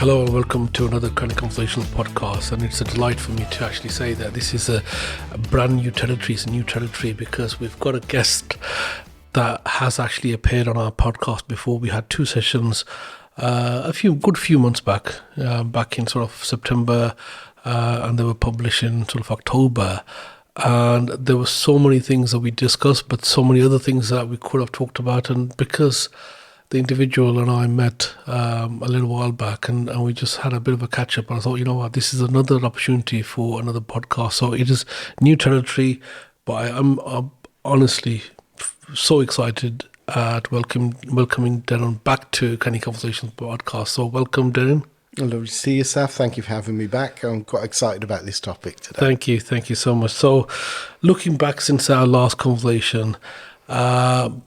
Hello and welcome to another Canny Conversations podcast, and it's a delight for me to actually say that this is a brand new territory. It's a new territory because we've got a guest that has actually appeared on our podcast before. We had two sessions a good few months back in sort of September, and they were published in sort of October. And there were so many things that we discussed, but so many other things that we could have talked about. And because the individual and I met a little while back, and we just had a bit of a catch up, and I thought, you know what, this is another opportunity for another podcast. So it is new territory, but I'm honestly so excited at welcoming Derrin back to Canny Conversations podcast. So welcome, Derrin. Lovely to see you, Saf. Thank you for having me back. I'm quite excited about this topic today. Thank you so much. So looking back since our last conversation,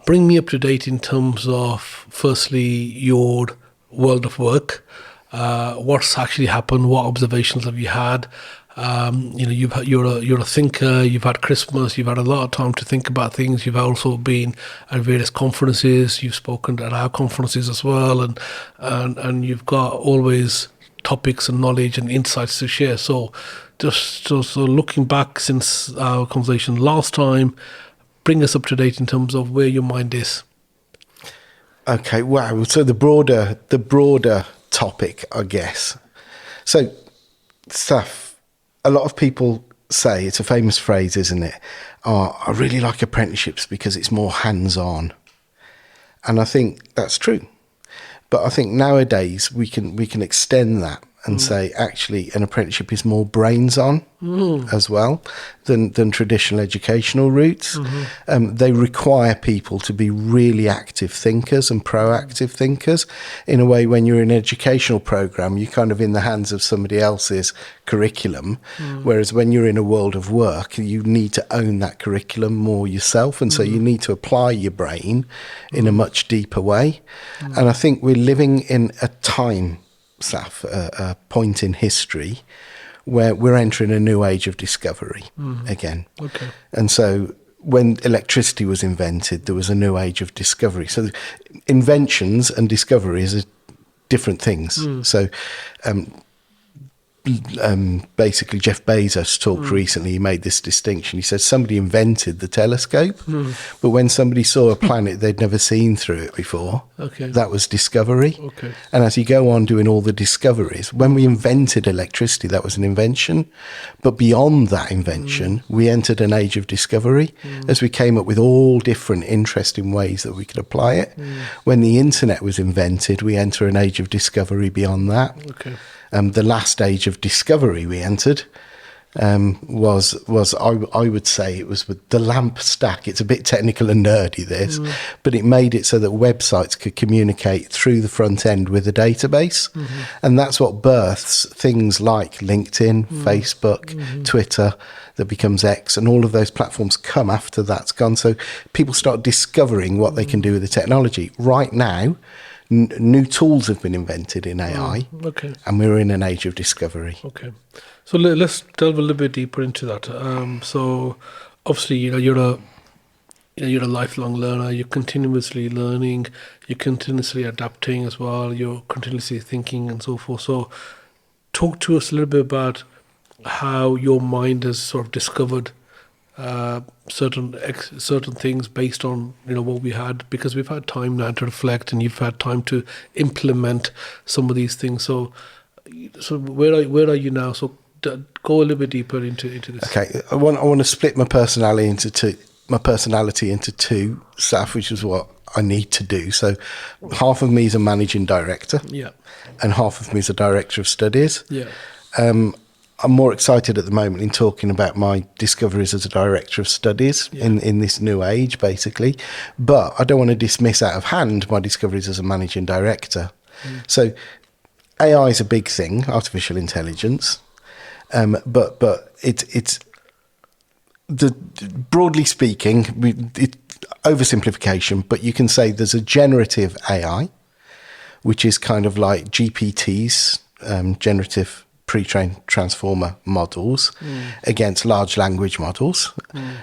bring me up to date in terms of, firstly, your world of work. What's actually happened? What observations have you had? You're a thinker. You've had Christmas. You've had a lot of time to think about things. You've also been at various conferences. You've spoken at our conferences as well, and you've got always topics and knowledge and insights to share. So, so looking back since our conversation last time, bring us up to date in terms of where your mind is. Okay, wow. So the broader topic, I guess. So, Saf, a lot of people say, it's a famous phrase, isn't it? Oh, I really like apprenticeships because it's more hands-on. And I think that's true. But I think nowadays we can extend that and say, actually, an apprenticeship is more brains-on as well than traditional educational routes. They require people to be really active thinkers and proactive thinkers. In a way, when you're in an educational program, you're kind of in the hands of somebody else's curriculum, whereas when you're in a world of work, you need to own that curriculum more yourself, and so you need to apply your brain in a much deeper way. And I think we're living in a time, Saf, a point in history where we're entering a new age of discovery again. Okay. And so when electricity was invented, there was a new age of discovery. So inventions and discoveries are different things. So basically Jeff Bezos talked recently, he made this distinction. He said somebody invented the telescope, but when somebody saw a planet they'd never seen through it before, that was discovery. And as you go on doing all the discoveries, when we invented electricity, that was an invention, but beyond that invention we entered an age of discovery as we came up with all different interesting ways that we could apply it. When the internet was invented, we enter an age of discovery beyond that. The last age of discovery we entered was I would say it was with the LAMP stack. It's a bit technical and nerdy, this, but it made it so that websites could communicate through the front end with a database. And that's what births things like LinkedIn, Facebook, Twitter, that becomes X, and all of those platforms come after that's gone. So people start discovering what they can do with the technology. Right now, new tools have been invented in AI, and we're in an age of discovery. So let's delve a little bit deeper into that. So obviously, you're a lifelong learner. You're continuously learning. You're continuously adapting as well. You're continuously thinking and so forth. So talk to us a little bit about how your mind has sort of discovered certain things based on what we had, because we've had time now to reflect, and you've had time to implement some of these things. So where are you now? So go a little bit deeper into this. Okay, I want to split my personality into two, Saf, which is what I need to do. So half of me is a managing director, and half of me is a director of studies. I'm more excited at the moment in talking about my discoveries as a director of studies in this new age, basically. But I don't want to dismiss out of hand my discoveries as a managing director. So AI is a big thing, artificial intelligence, but it's broadly speaking, oversimplification, but you can say there's a generative AI, which is kind of like GPT's generative pre-trained transformer models against large language models.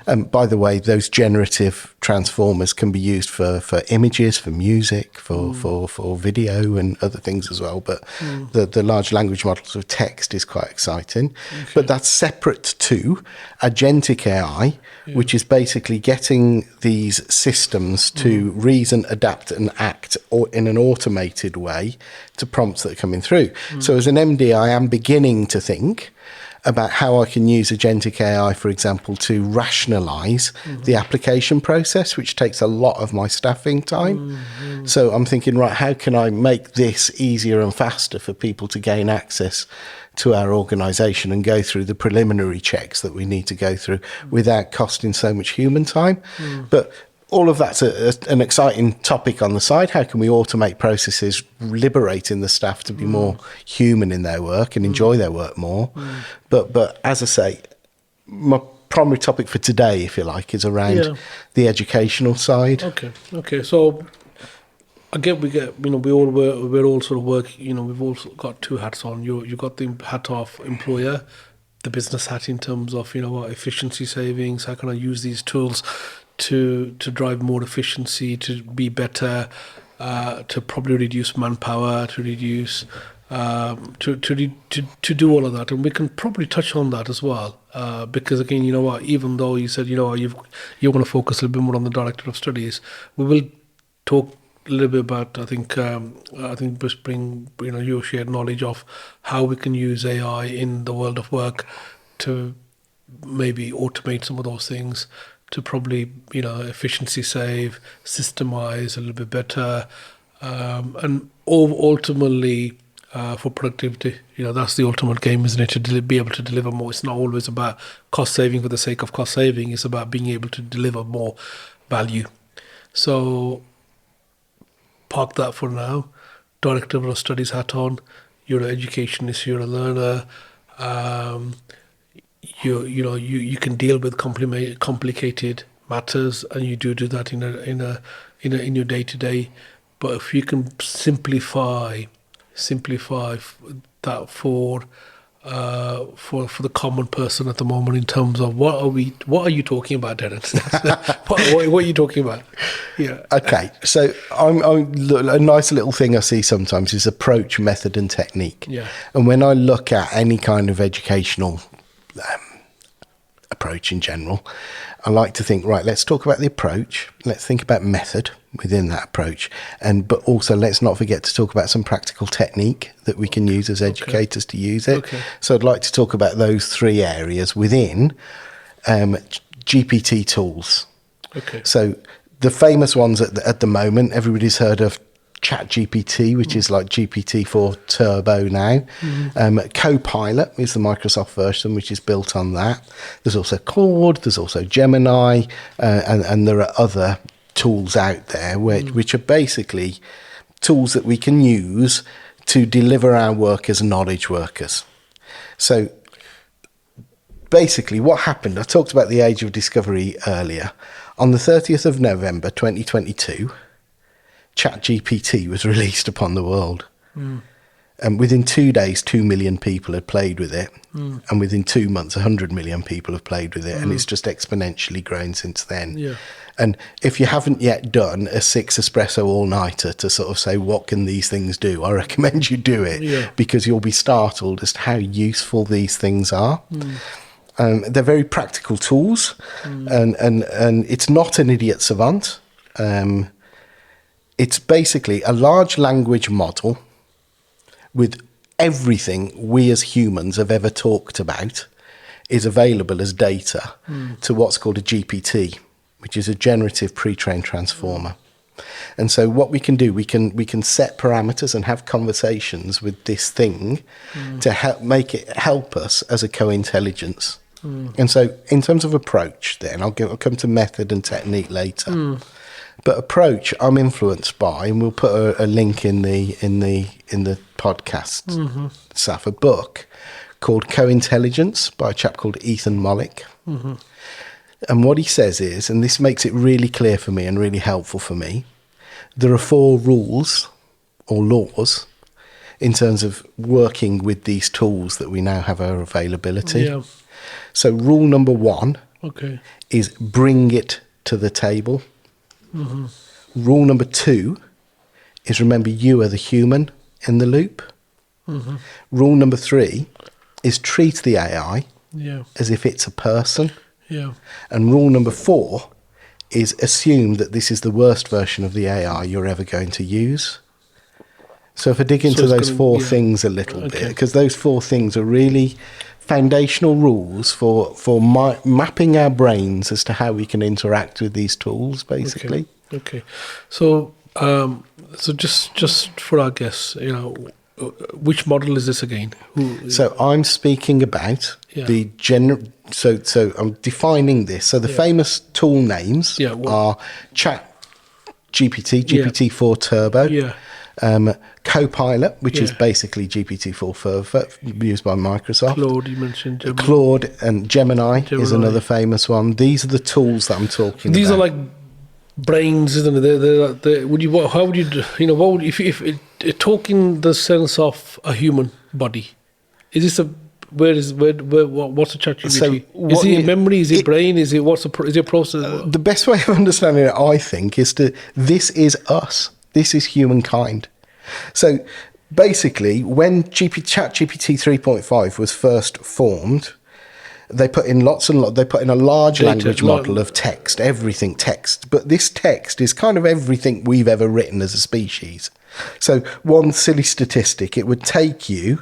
And by the way, those generative transformers can be used for images, for music, for video and other things as well. But the large language models of text is quite exciting. Okay. But that's separate to agentic AI, which is basically getting these systems to reason, adapt and act or in an automated way to prompts that are coming through. So as an MD, I am beginning to think about how I can use agentic AI, for example, to rationalize the application process, which takes a lot of my staffing time. So I'm thinking, right, how can I make this easier and faster for people to gain access to our organisation and go through the preliminary checks that we need to go through without costing so much human time? But all of that's an exciting topic on the side. How can we automate processes, liberating the staff to be more human in their work and enjoy their work more? But as I say, my primary topic for today, if you like, is around the educational side. Okay. So again, we're all sort of working. We've all got two hats on. You got the hat of employer, the business hat in terms of efficiency savings. How can I use these tools to drive more efficiency, to be better, to probably reduce manpower, to reduce to do all of that, and we can probably touch on that as well, because again, even though you said you want to focus a little bit more on the director of studies, we will talk a little bit about I think just bring your shared knowledge of how we can use AI in the world of work to maybe automate some of those things, to probably efficiency save, systemize a little bit better, and ultimately for productivity. That's the ultimate game, isn't it? To be able to deliver more. It's not always about cost saving for the sake of cost saving. It's about being able to deliver more value. So park that for now. Director of Studies hat on. You're an educationist. You're a learner. You can deal with complicated matters, and you do that in your day to day. But if you can simplify that for the common person at the moment, in terms of what are you talking about, Derrin? what are you talking about? Yeah. Okay, so a nice little thing I see sometimes is approach, method, and technique. Yeah. And when I look at any kind of educational approach in general, I like to think, right, let's talk about the approach, let's think about method within that approach, but also let's not forget to talk about some practical technique that we can use as educators to use it. So I'd like to talk about those three areas within GPT tools. So the famous ones at the moment, everybody's heard of ChatGPT, which is like GPT-4 Turbo now. Copilot is the Microsoft version, which is built on that. There's also Claude, there's also Gemini, and there are other tools out there which are basically tools that we can use to deliver our work as knowledge workers. So basically what happened, I talked about the age of discovery earlier. On the 30th of November 2022, ChatGPT was released upon the world. And within 2 days, 2 million people had played with it. And within 2 months, 100 million people have played with it. And it's just exponentially grown since then. And if you haven't yet done a 6 espresso all-nighter to sort of say, what can these things do? I recommend you do it, because you'll be startled as to how useful these things are. They're very practical tools. And it's not an idiot savant. It's basically a large language model with everything we as humans have ever talked about is available as data to what's called a GPT, which is a generative pre-trained transformer. And so what we can do, we can set parameters and have conversations with this thing to help us as a co-intelligence. And so in terms of approach, then I'll come to method and technique later. But approach, I'm influenced by, and we'll put a link in the podcast, Saf, a book called Co-Intelligence by a chap called Ethan Mollick. And what he says is, and this makes it really clear for me and really helpful for me, there are 4 rules or laws in terms of working with these tools that we now have our availability. Yeah. So rule number 1 Okay. is bring it to the table. Mm-hmm. Rule number 2 is remember you are the human in the loop. Mm-hmm. Rule number 3 is treat the AI Yeah. as if it's a person. Yeah. And rule number 4 is assume that this is the worst version of the AI you're ever going to use. So if I dig into it's those gonna- 4 yeah. things a little Okay. bit, because those 4 things are really foundational rules for mapping our brains as to how we can interact with these tools, basically. Okay. So, so just for our guests, which model is this again? So I'm speaking about Yeah. the So I'm defining this. So the famous tool names are Chat GPT, GPT-4 Turbo, Yeah. Copilot, which is Yeah. basically GPT-4 Further, used by Microsoft. Claude, you mentioned. Gemini. Claude and Gemini is Gemini. another famous one. These are the tools that I'm talking These about. are like brains, isn't it? They're, would you? How would you? What would if it talk in the sense of a human body? Is this a what's the ChatGPT? So Is what it you- memory? Is it it- brain? Is it is it process? The best way of understanding it, I think, is this is us. This is humankind. So basically, when ChatGPT 3.5 was first formed, they put in they put in a large Data, language model of text, everything text. But this text is kind of everything we've ever written as a species. So one silly statistic, it would take you,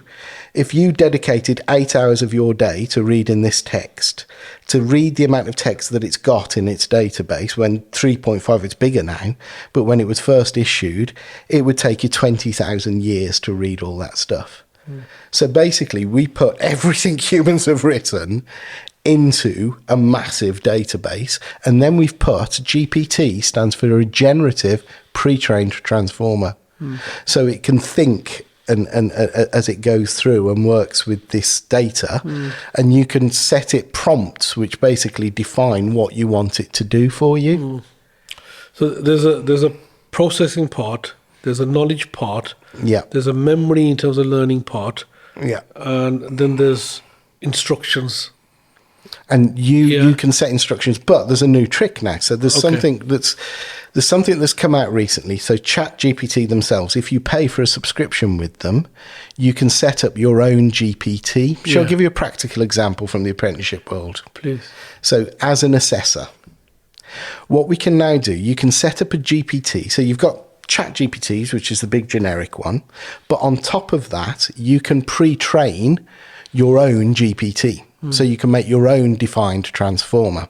if you dedicated 8 hours of your day to reading this text, to read the amount of text that it's got in its database, when 3.5 it's bigger now, but when it was first issued, it would take you 20,000 years to read all that stuff. So basically, we put everything humans have written into a massive database, and then we've put GPT, stands for a generative pre-trained transformer. So it can think and as it goes through and works with this data, and you can set it prompts which basically define what you want it to do for you. So there's a processing part. There's a knowledge part. Yeah. There's a memory in terms of learning part. Yeah. And then there's instructions. And you can set instructions, but there's a new trick now. So there's something that's come out recently. So ChatGPT themselves, if you pay for a subscription with them, you can set up your own GPT. Shall I give you a practical example from the apprenticeship world? Please. So as an assessor, what we can now do, you can set up a GPT. So you've got ChatGPTs, which is the big generic one, but on top of that, you can pre-train your own GPT. So you can make your own defined transformer.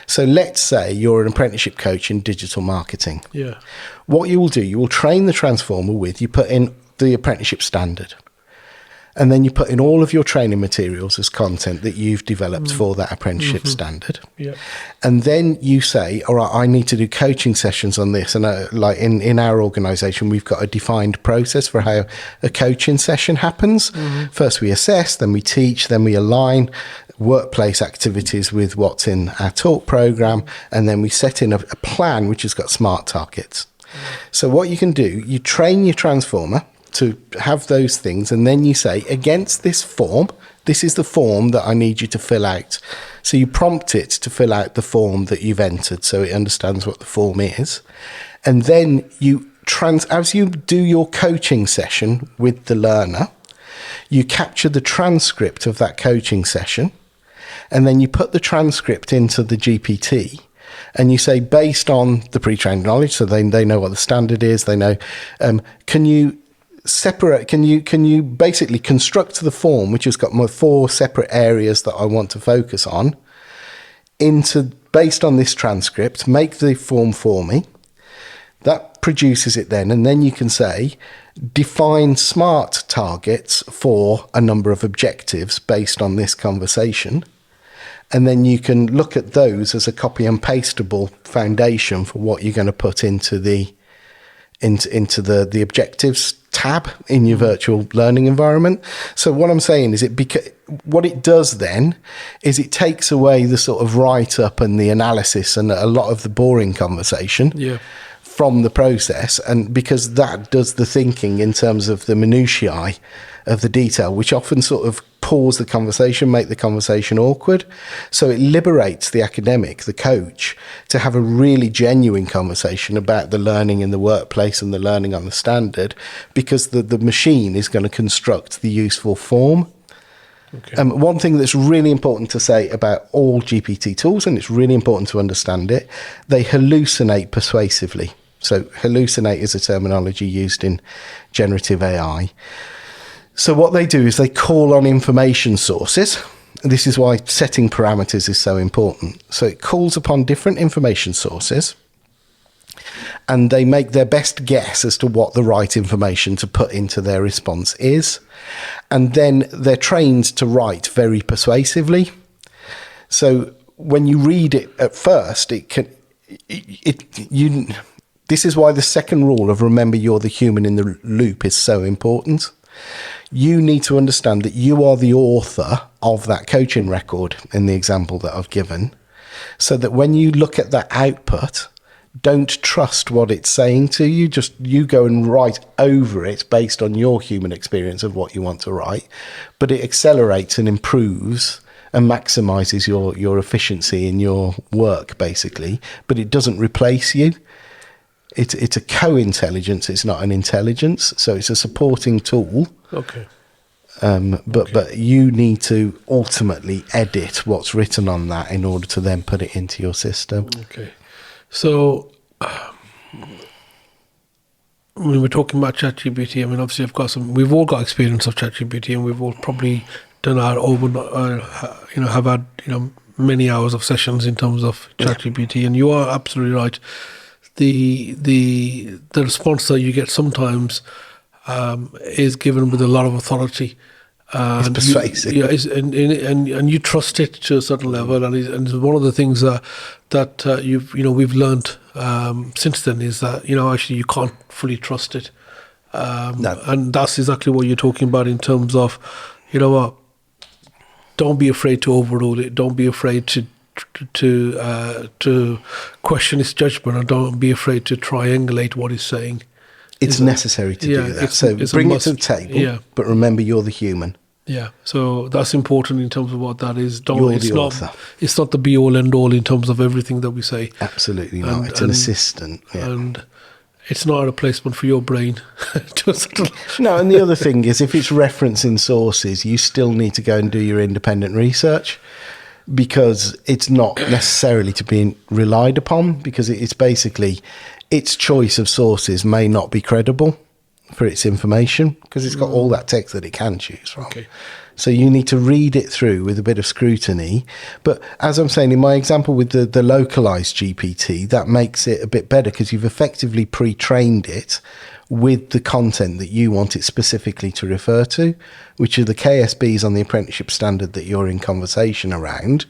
So let's say you're an apprenticeship coach in digital marketing. Yeah. What you will do, you will train the transformer with, you put in the apprenticeship standard. And then you put in all of your training materials as content that you've developed for that apprenticeship standard. Yeah. And then you say, all right, I need to do coaching sessions on this. And like in our organisation, we've got a defined process for how a coaching session happens. First we assess, then we teach, then we align workplace activities with what's in our talk programme. And then we set in a plan which has got smart targets. So what you can do, you train your transformer to have those things, and then you say, against this form, this is the form that I need you to fill out. So you prompt it to fill out the form that you've entered so it understands what the form is. And then you as you do your coaching session with the learner, you capture the transcript of that coaching session, and then you put the transcript into the GPT. And you say, based on the pre-trained knowledge, so they know what the standard is, they know, can you basically construct the form, which has got my 4 separate areas that I want to focus on, based on this transcript, make the form for me. That produces it then, and then you can say, define smart targets for a number of objectives based on this conversation. And then you can look at those as a copy and pastable foundation for what you're going to put into the objectives tab in your virtual learning environment. So what I'm saying is what it does then is it takes away the sort of write-up and the analysis and a lot of the boring conversation from the process, and because that does the thinking in terms of the minutiae of the detail, which often sort of pause the conversation, make the conversation awkward. So it liberates the academic, the coach, to have a really genuine conversation about the learning in the workplace and the learning on the standard, because the machine is going to construct the useful form. Okay. One thing that's really important to say about all GPT tools, and it's really important to understand it, they hallucinate persuasively. So hallucinate is a terminology used in generative AI. So what they do is they call on information sources. This is why setting parameters is so important. So it calls upon different information sources, and they make their best guess as to what the right information to put into their response is. And then they're trained to write very persuasively. So when you read it at first, this is why the second rule of remember you're the human in the loop is so important. You need to understand that you are the author of that coaching record in the example that I've given, so that when you look at that output, don't trust what it's saying to you. Just you go and write over it based on your human experience of what you want to write, but it accelerates and improves and maximizes your efficiency in your work, basically. But it doesn't replace you. It's a co-intelligence. It's not an intelligence. So it's a supporting tool. Okay. But you need to ultimately edit what's written on that in order to then put it into your system. Okay. So, when we're talking about ChatGPT, I mean, obviously, we've all got experience of ChatGPT, and we've all probably done have had, many hours of sessions in terms of ChatGPT, and you are absolutely right. The response that you get sometimes is given with a lot of authority. It's persuasive. And you trust it to a certain level, and it's one of the things that we've learned since then is that actually you can't fully trust it, No. and that's exactly what you're talking about in terms of don't be afraid to overrule it, don't be afraid to question its judgment, and don't be afraid to triangulate what it's saying. It's necessary to do that. So bring it to the table, but remember you're the human. Yeah, so that's important in terms of what that is. It's not the be all end all in terms of everything that we say. Absolutely not. It's an assistant. Yeah. And it's not a replacement for your brain. No, and the other thing is, if it's referencing sources, you still need to go and do your independent research, because it's not necessarily to be relied upon, because it's basically its choice of sources may not be credible for its information, because it's got all that text that it can choose from. Okay. So you need to read it through with a bit of scrutiny. But as I'm saying, in my example with the localized GPT, that makes it a bit better, because you've effectively pre-trained it with the content that you want it specifically to refer to, which are the KSBs on the apprenticeship standard that you're in conversation around,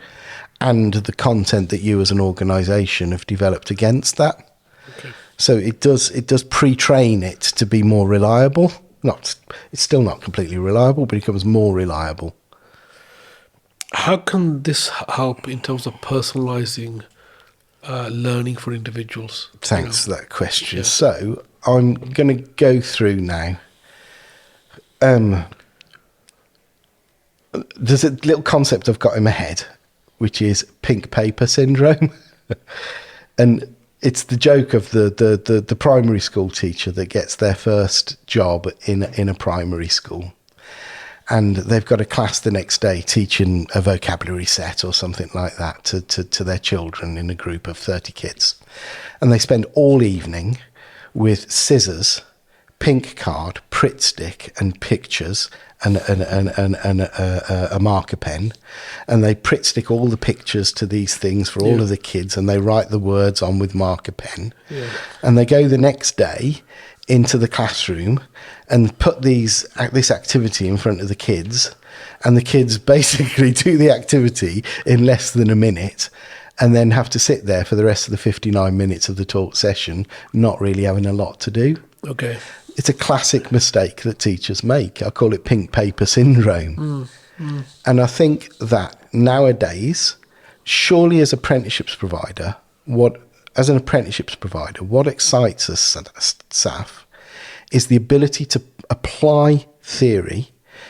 and the content that you as an organisation have developed against that. Okay. So it does pre-train it to be more reliable. It's still not completely reliable, but it becomes more reliable. How can this help in terms of personalising learning for individuals? Thanks for that question. Yeah. So I'm going to go through now. There's a little concept I've got in my head, which is pink paper syndrome. And it's the joke of the primary school teacher that gets their first job in a primary school, and they've got a class the next day teaching a vocabulary set or something like that to their children in a group of 30 kids, and they spend all evening with scissors, pink card, Pritt stick, and pictures, and a marker pen, and they Pritt stick all the pictures to these things for all of the kids, and they write the words on with marker pen, and they go the next day into the classroom and put this activity in front of the kids, and the kids basically do the activity in less than a minute, and then have to sit there for the rest of the 59 minutes of the talk session, not really having a lot to do. Okay. It's a classic mistake that teachers make. I call it pink paper syndrome. And I think that nowadays, surely as apprenticeships provider, what as an apprenticeships provider, what excites us, Saf, is the ability to apply theory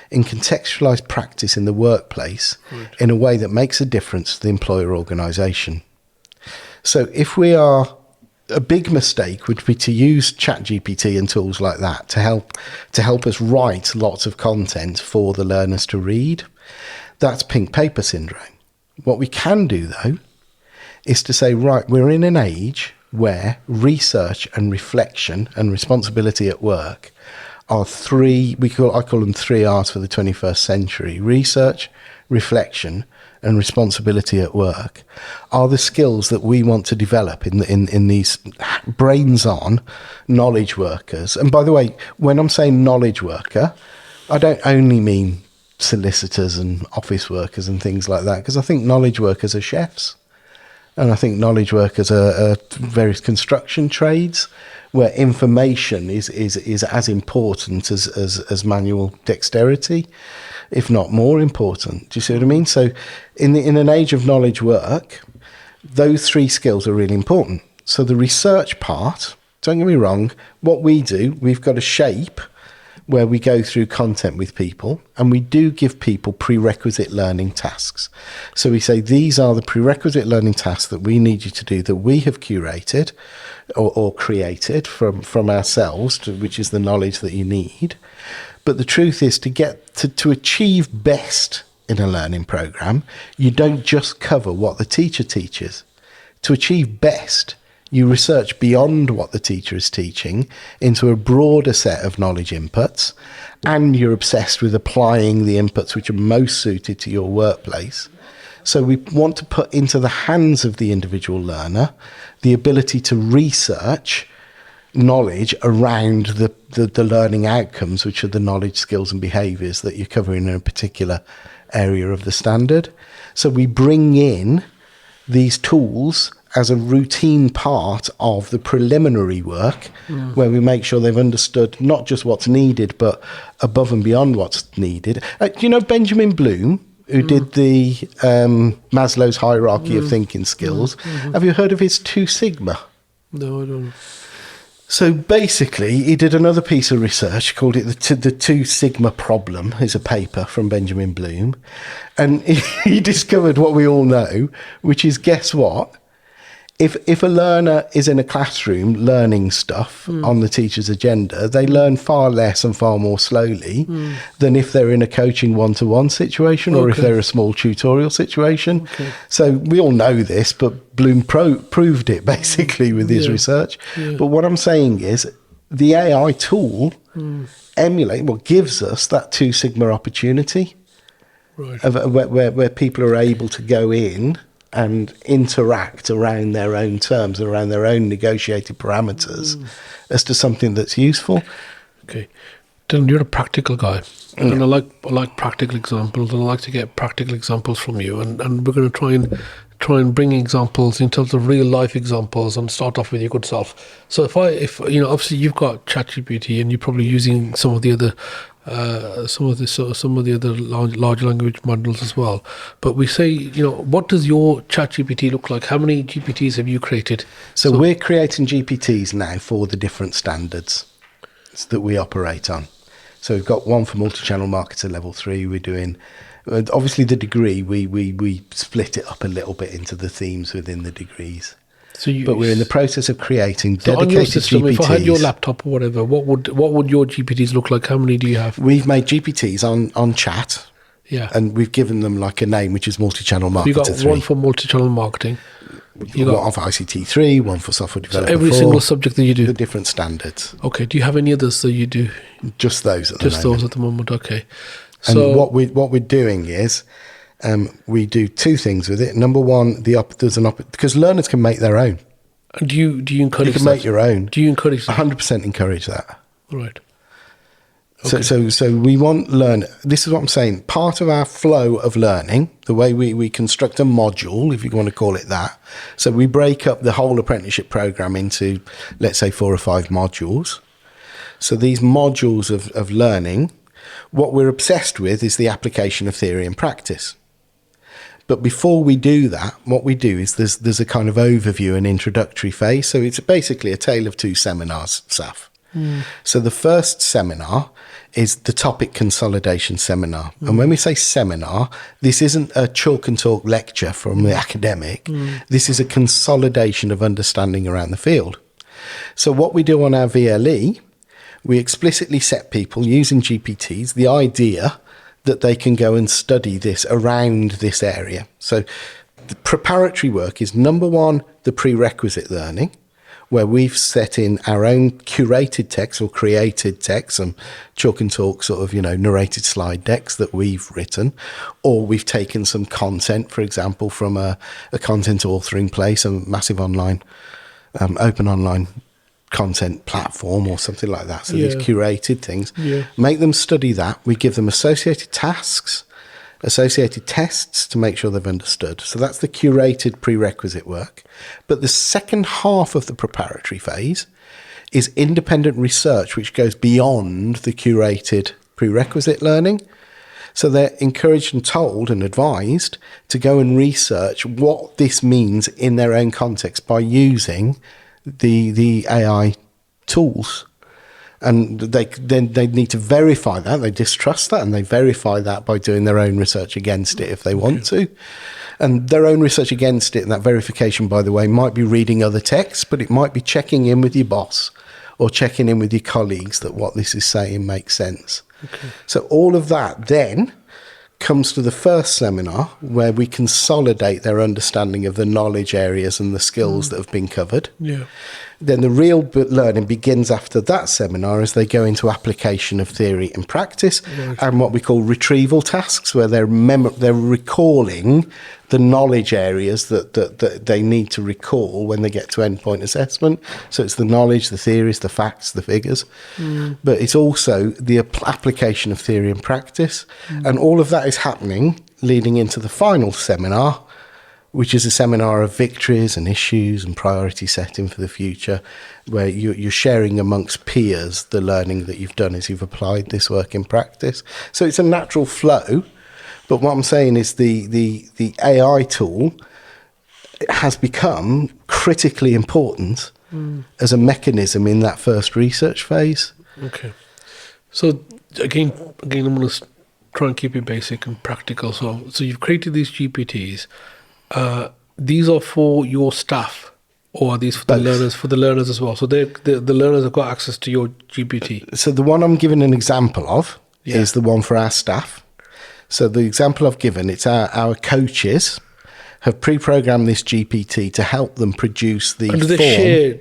in contextualised practice in the workplace in a way that makes a difference to the employer organisation. So if we are, a big mistake would be to use ChatGPT and tools like that to help us write lots of content for the learners to read. That's pink paper syndrome. What we can do, though, is to say, right, we're in an age where research and reflection and responsibility at work are I call them 3 R's for the 21st century. Research, reflection, and responsibility at work are the skills that we want to develop in these brains-on knowledge workers. And by the way, when I'm saying knowledge worker, I don't only mean solicitors and office workers and things like that, because I think knowledge workers are chefs. And I think knowledge workers are various construction trades where information is as important as manual dexterity, if not more important. Do you see what I mean? So in an age of knowledge work, those 3 skills are really important. So the research part, don't get me wrong, what we do, we've got a shape where we go through content with people, and we do give people prerequisite learning tasks. So we say, these are the prerequisite learning tasks that we need you to do, that we have curated or created from ourselves, which is the knowledge that you need. But the truth is, to get to achieve best in a learning program, you don't just cover what the teacher teaches. To achieve best, you research beyond what the teacher is teaching into a broader set of knowledge inputs, and you're obsessed with applying the inputs which are most suited to your workplace. So we want to put into the hands of the individual learner the ability to research knowledge around the learning outcomes, which are the knowledge, skills and behaviours that you're covering in a particular area of the standard. So we bring in these tools as a routine part of the preliminary work, where we make sure they've understood not just what's needed, but above and beyond what's needed. Do you know Benjamin Bloom, who did the Maslow's hierarchy of thinking skills? Have you heard of his 2 Sigma? No, I don't. So basically, he did another piece of research, called it the 2 Sigma problem. It's a paper from Benjamin Bloom. And he discovered what we all know, which is, guess what? If a learner is in a classroom learning stuff on the teacher's agenda, they learn far less and far more slowly than if they're in a coaching one-to-one situation, or if they're a small tutorial situation. So we all know this, but Bloom proved it basically with his research. But what I'm saying is, the AI tool gives us that 2 Sigma opportunity, of where people are able to go in and interact around their own terms, around their own negotiated parameters, as to something that's useful. Okay. Dylan, you're a practical guy. And I like practical examples, and I like to get practical examples from you. And we're going to try and bring examples in terms of real life examples, and start off with your good self. So if you know, obviously you've got ChatGPT, and you're probably using some of the other large language models as well. But we say, you know, what does your ChatGPT look like? How many GPTs have you created? So we're creating GPTs now for the different standards that we operate on. So we've got one for multi-channel marketer level 3. We're doing, obviously the degree, we split it up a little bit into the themes within the degrees. But we're in the process of creating dedicated on your system, GPTs. If I had your laptop or whatever, what would your GPTs look like? How many do you have? We've made GPTs on chat. Yeah. And we've given them like a name, which is multi-channel marketer 3. You got one for multi-channel marketing. You got one for ICT3, one for software developer 4. Every single subject that you do. The different standards. Okay. Do you have any others that you do? Just those at the moment. Just those at the moment. Okay. So what we're doing is, we do 2 things with it. Number one, because learners can make their own. Do you encourage that? You can make your own. Do you encourage that? 100% encourage that. Right. Okay. So we want this is what I'm saying. Part of our flow of learning, the way we construct a module, if you want to call it that. So we break up the whole apprenticeship program into, let's say, 4 or 5 modules. So these modules of learning, what we're obsessed with is the application of theory and practice. But before we do that, what we do is there's a kind of overview and introductory phase. So it's basically a tale of two seminars, Saf. So the first seminar is the topic consolidation seminar. And when we say seminar, this isn't a chalk and talk lecture from the academic. This is a consolidation of understanding around the field. So what we do on our VLE, we explicitly set people using GPTs the idea that they can go and study this around this area. So the preparatory work is, number one, the prerequisite learning, where we've set in our own curated text or created text, some chalk and talk sort of, narrated slide decks that we've written, or we've taken some content, for example, from a content authoring place, a massive online, open online content platform or something like that. So these curated things, make them study that. We give them associated tasks, associated tests to make sure they've understood. So that's the curated prerequisite work. But the second half of the preparatory phase is independent research, which goes beyond the curated prerequisite learning. So they're encouraged and told and advised to go and research what this means in their own context by using the AI tools. And they need to verify that. They distrust that, and they verify that by doing their own research against it if they want to. And their own research against it, and that verification, by the way, might be reading other texts, but it might be checking in with your boss or checking in with your colleagues that what this is saying makes sense. So all of that then comes to the first seminar, where we consolidate their understanding of the knowledge areas and the skills that have been covered. Then the real learning begins after that seminar as they go into application of theory and practice, and what we call retrieval tasks, where they're recalling the knowledge areas that they need to recall when they get to endpoint assessment. So it's the knowledge, the theories, the facts, the figures, but it's also the application of theory and practice. And all of that is happening leading into the final seminar, which is a seminar of victories and issues and priority setting for the future, where you're sharing amongst peers the learning that you've done as you've applied this work in practice. So it's a natural flow. But what I'm saying is the AI tool has become critically important as a mechanism in that first research phase. Okay. So again, I'm going to try and keep it basic and practical. So you've created these GPTs. These are for your staff, or are these for the learners? For the learners as well. So the learners have got access to your GPT. So the one I'm giving an example of is the one for our staff. So the example I've given, it's our coaches have pre-programmed this GPT to help them produce the and do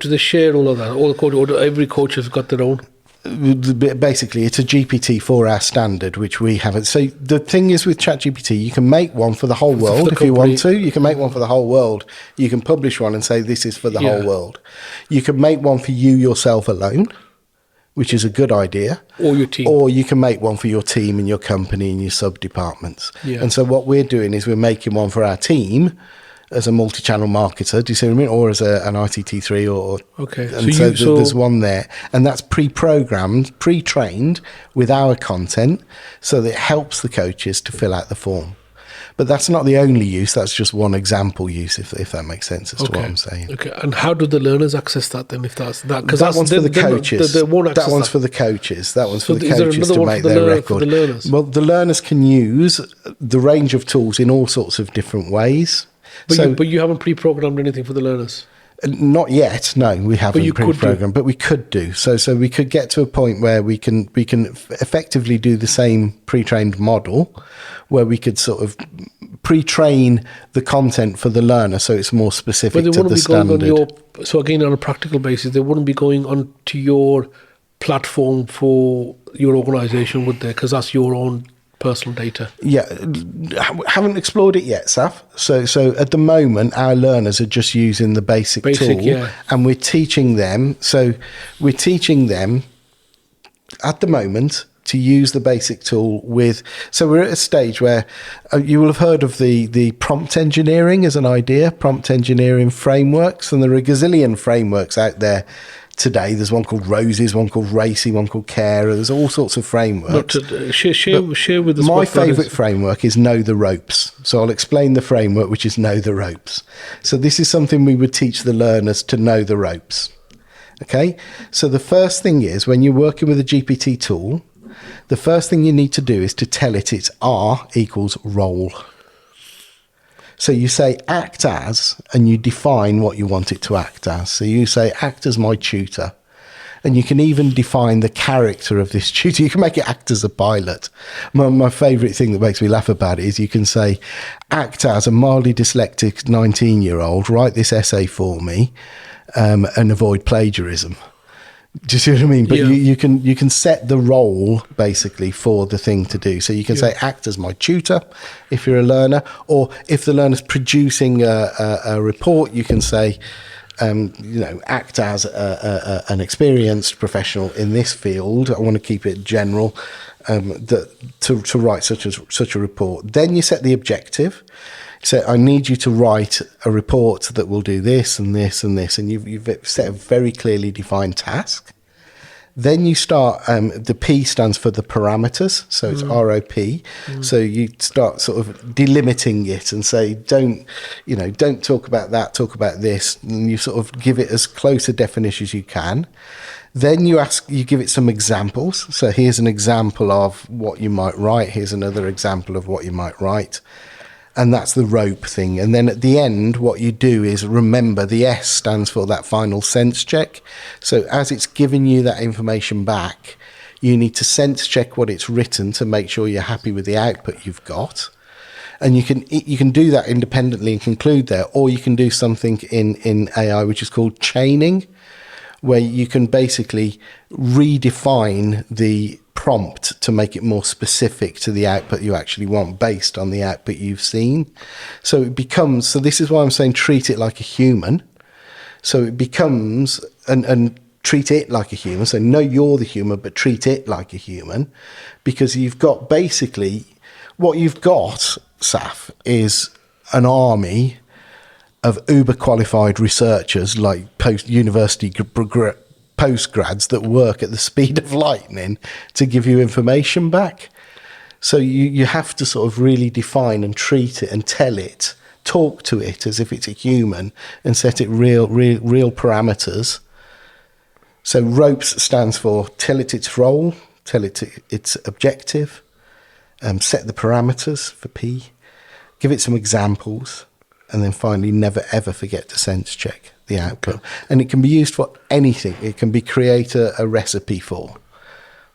they share all of that? All the code, or every coach has got their own? Basically, it's a GPT for our standard, which we haven't. So the thing is with ChatGPT, you can make one for the whole world if you want to. You can make one for the whole world. You can publish one and say this is for the whole world. You can make one for you yourself alone, which is a good idea. Or your team. Or you can make one for your team and your company and your sub-departments. And so what we're doing is we're making one for our team as a multi-channel marketer, do you see what I mean? Or as an ITT3 or... Okay. And so there's one there. And that's pre-programmed, pre-trained with our content, so that it helps the coaches to fill out the form. But that's not the only use. That's just one example use, if that makes sense as to what I'm saying. Okay. And how do the learners access that then, if that's that? Because that one's for the coaches. That one's for the coaches. That one's for the coaches to make their record. Well, the learners can use the range of tools in all sorts of different ways. But you haven't pre-programmed anything for the learners? Not yet, no, we haven't pre-programmed, but we could do. So we could get to a point where we can effectively do the same pre-trained model, where we could sort of pre-train the content for the learner so it's more specific to the standard. So again, on a practical basis, they wouldn't be going onto your platform for your organisation, would they? Because that's your own personal data. Yeah, haven't explored it yet, Saf. So at the moment, our learners are just using the basic tool, and we're teaching them. So we're teaching them at the moment to use the basic tool with. So we're at a stage where you will have heard of the prompt engineering as an idea, prompt engineering frameworks, and there are a gazillion frameworks out there today. There's one called Roses, one called Racy, one called Carer. There's all sorts of frameworks. Share with us. My favourite framework is Know the Ropes. So I'll explain the framework, which is Know the Ropes. So this is something we would teach the learners to know the ropes. Okay? So the first thing is, when you're working with a GPT tool, the first thing you need to do is to tell it it's R equals role. So you say act as, and you define what you want it to act as. So you say act as my tutor. And you can even define the character of this tutor. You can make it act as a pilot. My favourite thing that makes me laugh about it is you can say, act as a mildly dyslexic 19-year-old, write this essay for me, and avoid plagiarism. Do you see what I mean? But Yeah. you can set the role basically for the thing to do. So you can say act as my tutor if you're a learner, or if the learner's producing a report, you can say, act as an experienced professional in this field. I want to keep it general, to write such a report. Then you set the objective. So I need you to write a report that will do this and this and this, and you've set a very clearly defined task. Then you start, the P stands for the parameters, so it's ROP. So you start sort of delimiting it and say, don't talk about that, talk about this, and you sort of give it as close a definition as you can. Then you give it some examples. So here's an example of what you might write. Here's another example of what you might write. And that's the rope thing. And then at the end, what you do is remember the S stands for that final sense check. So as it's giving you that information back, you need to sense check what it's written to make sure you're happy with the output you've got. And you can do that independently and conclude there, or you can do something in AI which is called chaining, where you can basically redefine the prompt to make it more specific to the output you actually want based on the output you've seen. So this is why I'm saying treat it like a human. So it becomes, and treat it like a human. So know you're the human, but treat it like a human, because you've got basically, what you've got, Saf, is an army of uber qualified researchers, like post-university postgrads that work at the speed of lightning to give you information back. So you have to sort of really define and treat it and tell it, talk to it as if it's a human, and set it real parameters. So ropes stands for tell it its role, tell it its objective, set the parameters for P, give it some examples, and then finally never ever forget to sense check the output. Okay. And it can be used for anything. It can be create a recipe for,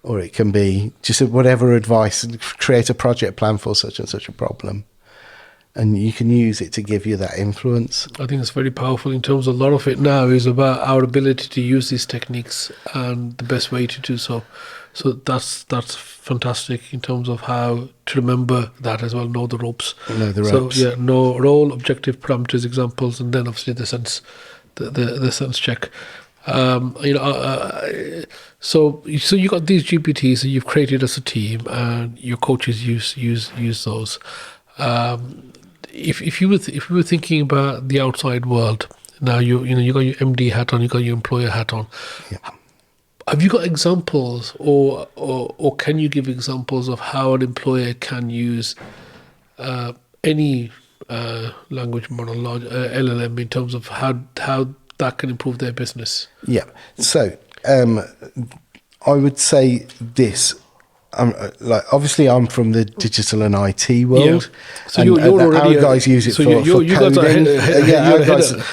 or it can be just whatever advice, create a project plan for such and such a problem. And you can use it to give you that influence. I think it's very powerful in terms of a lot of it now is about our ability to use these techniques and the best way to do so. So that's fantastic in terms of how to remember that as well, know the ropes. Know the ropes. So know role, objective, parameters, examples, and then obviously the sense check. So you got these GPTs that you've created as a team, and your coaches use those. If you were thinking about the outside world, now you got your MD hat on, you got your employer hat on. Yeah. Have you got examples, or can you give examples of how an employer can use any language model, LLM, in terms of how that can improve their business? Yeah. So I would say this. Obviously, I'm from the digital and IT world. Yeah. So you're already our guys use it for coding.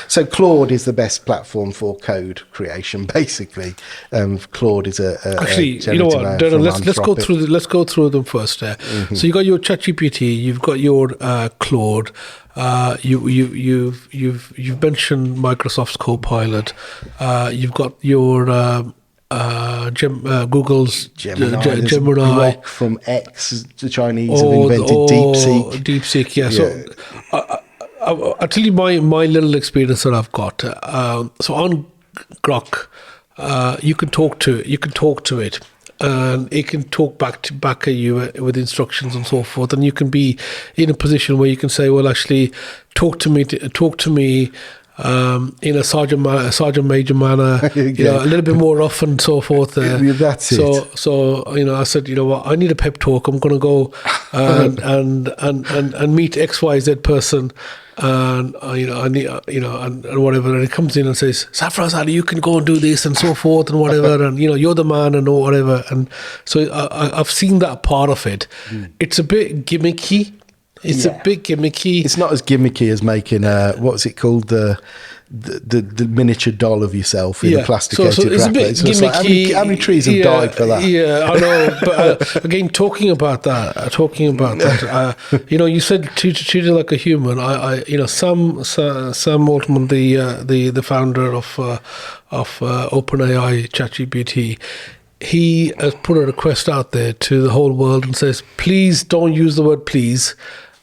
So Claude is the best platform for code creation. Basically, Claude is actually. You know what, Derrin, let's go through them first. Mm-hmm. So you got your ChatGPT, you've got your Claude. You've mentioned Microsoft's Copilot. You've got your Google's Gemini. Grok from X, the Chinese have invented DeepSeek. DeepSeek, yeah. So I'll tell you my little experience that I've got. So on Grok, you can talk to it, and it can talk back at you with instructions and so forth. And you can be in a position where you can say, well, actually, talk to me in a sergeant major manner, a little bit more rough and so forth. That's it. So I said, you know what, I need a pep talk. I'm going to go and meet XYZ person, and I need and whatever. And he comes in and says, Safaraz Ali, you can go and do this and so forth and whatever, and you're the man and whatever. And so I've seen that part of it. It's a bit gimmicky. It's a bit gimmicky. It's not as gimmicky as making what's it called, the miniature doll of yourself in a plasticated so it's wrapper. A bit It's gimmicky. Like, how many trees have died for that? Yeah, I know. But again, talking about that, you said treat it like a human. Sam Altman, the founder of OpenAI, ChatGPT, he has put a request out there to the whole world and says, please don't use the word please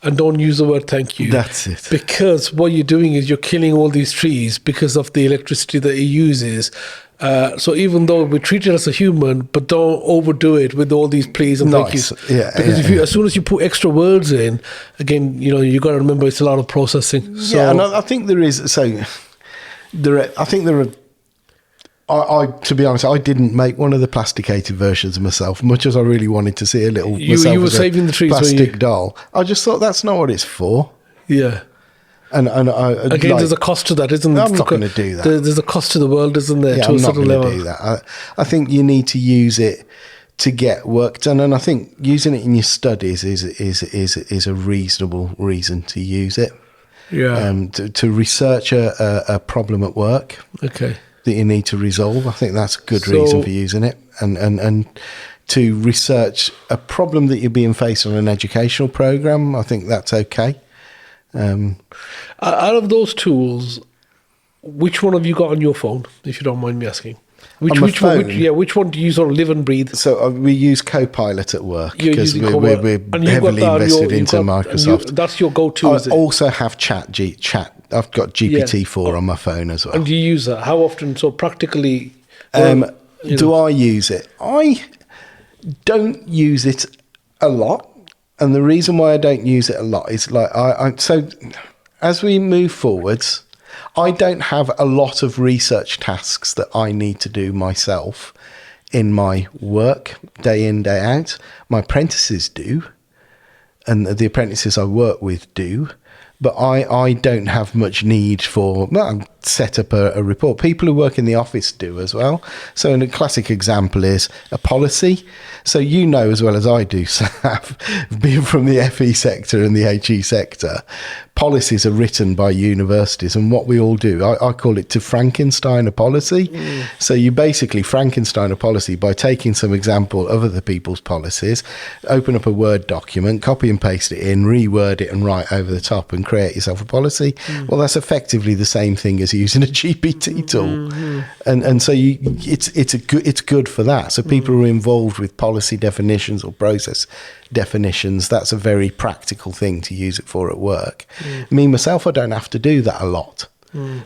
and don't use the word thank you. That's it. Because what you're doing is you're killing all these trees because of the electricity that it uses. So even though we treat it as a human, but don't overdo it with all these please and thank yous. Yeah, because as soon as you put extra words in, again, you got to remember it's a lot of processing. So, yeah, and I think there is. So I think there are. I to be honest, I didn't make one of the plasticated versions of myself, much as I really wanted to see a little. You were saving the trees, plastic doll. I just thought that's not what it's for. Yeah. And again, there's a cost to that, isn't there? I'm not going to do that. There's a cost to the world, isn't there? Yeah, to I'm a not certain going level. to do that. I think you need to use it to get work done, and I think using it in your studies is a reasonable reason to use it. Yeah. To research a problem at work. Okay. That you need to resolve. I think that's a good reason for using it, and to research a problem that you're being faced on an educational program. I think that's okay. Out of those tools, which one have you got on your phone, if you don't mind me asking? Which one do you sort of live and breathe? So we use Copilot at work because we're heavily invested into Microsoft. That's your go-to. I also have Chat. I've got GPT-4 on my phone as well. And do you use that? How often? So practically, do I use it? I don't use it a lot, and the reason why I don't use it a lot is so as we move forwards, I don't have a lot of research tasks that I need to do myself in my work day in, day out. My apprentices do, and the apprentices I work with do. But I don't have much need for set up a report. People who work in the office do as well. So a classic example is a policy. So as well as I do, Saf, being from the FE sector and the HE sector, policies are written by universities, and what we all do, I call it to Frankenstein a policy. So you basically Frankenstein a policy by taking some example of other people's policies, open up a Word document, copy and paste it in, reword it and write over the top and create yourself a policy. Well, that's effectively the same thing as using a GPT tool. And so it's good for that. So people who are involved with policy definitions or process definitions, that's a very practical thing to use it for at work. Me myself, I don't have to do that a lot,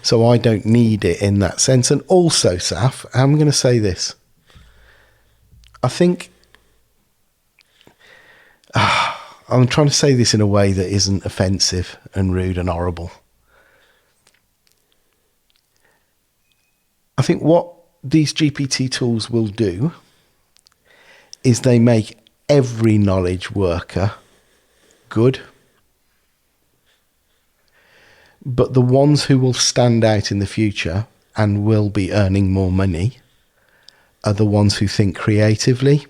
so I don't need it in that sense. And also, Saf, I'm going to say this, I think I'm trying to say this in a way that isn't offensive and rude and horrible. I think what these GPT tools will do is they make every knowledge worker good. But the ones who will stand out in the future and will be earning more money are the ones who think creatively.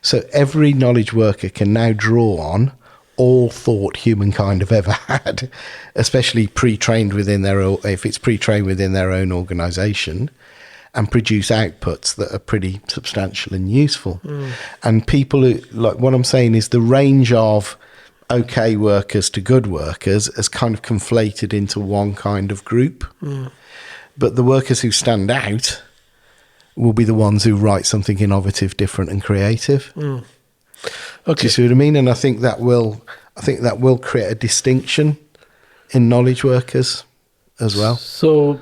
So every knowledge worker can now draw on all thought humankind have ever had, especially pre-trained within if it's pre-trained within their own organisation, and produce outputs that are pretty substantial and useful. And people who, like what I'm saying is the range of okay workers to good workers is kind of conflated into one kind of group. But the workers who stand out will be the ones who write something innovative, different and creative. Okay. Do you see what I mean? And I think that will create a distinction in knowledge workers as well. So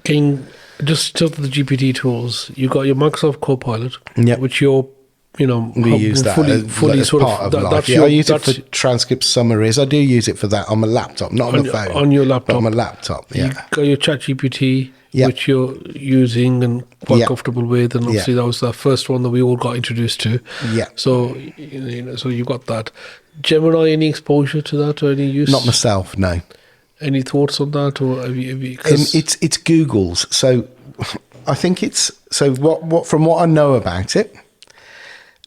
just the GPT tools, you've got your Microsoft Copilot, which you're We use that fully as sort part of life. I use it for transcript summaries. I do use it for that on my laptop, not on my phone. On your laptop. But on my laptop, yeah. You got your ChatGPT, Yeah. which you're using and quite Yeah. comfortable with, and obviously that was the first one that we all got introduced to. Yeah. So, so you got that. Gemini, any exposure to that or any use? Not myself, no. Any thoughts on that, or have you 'cause It's Google's. So I think it's what from what I know about it.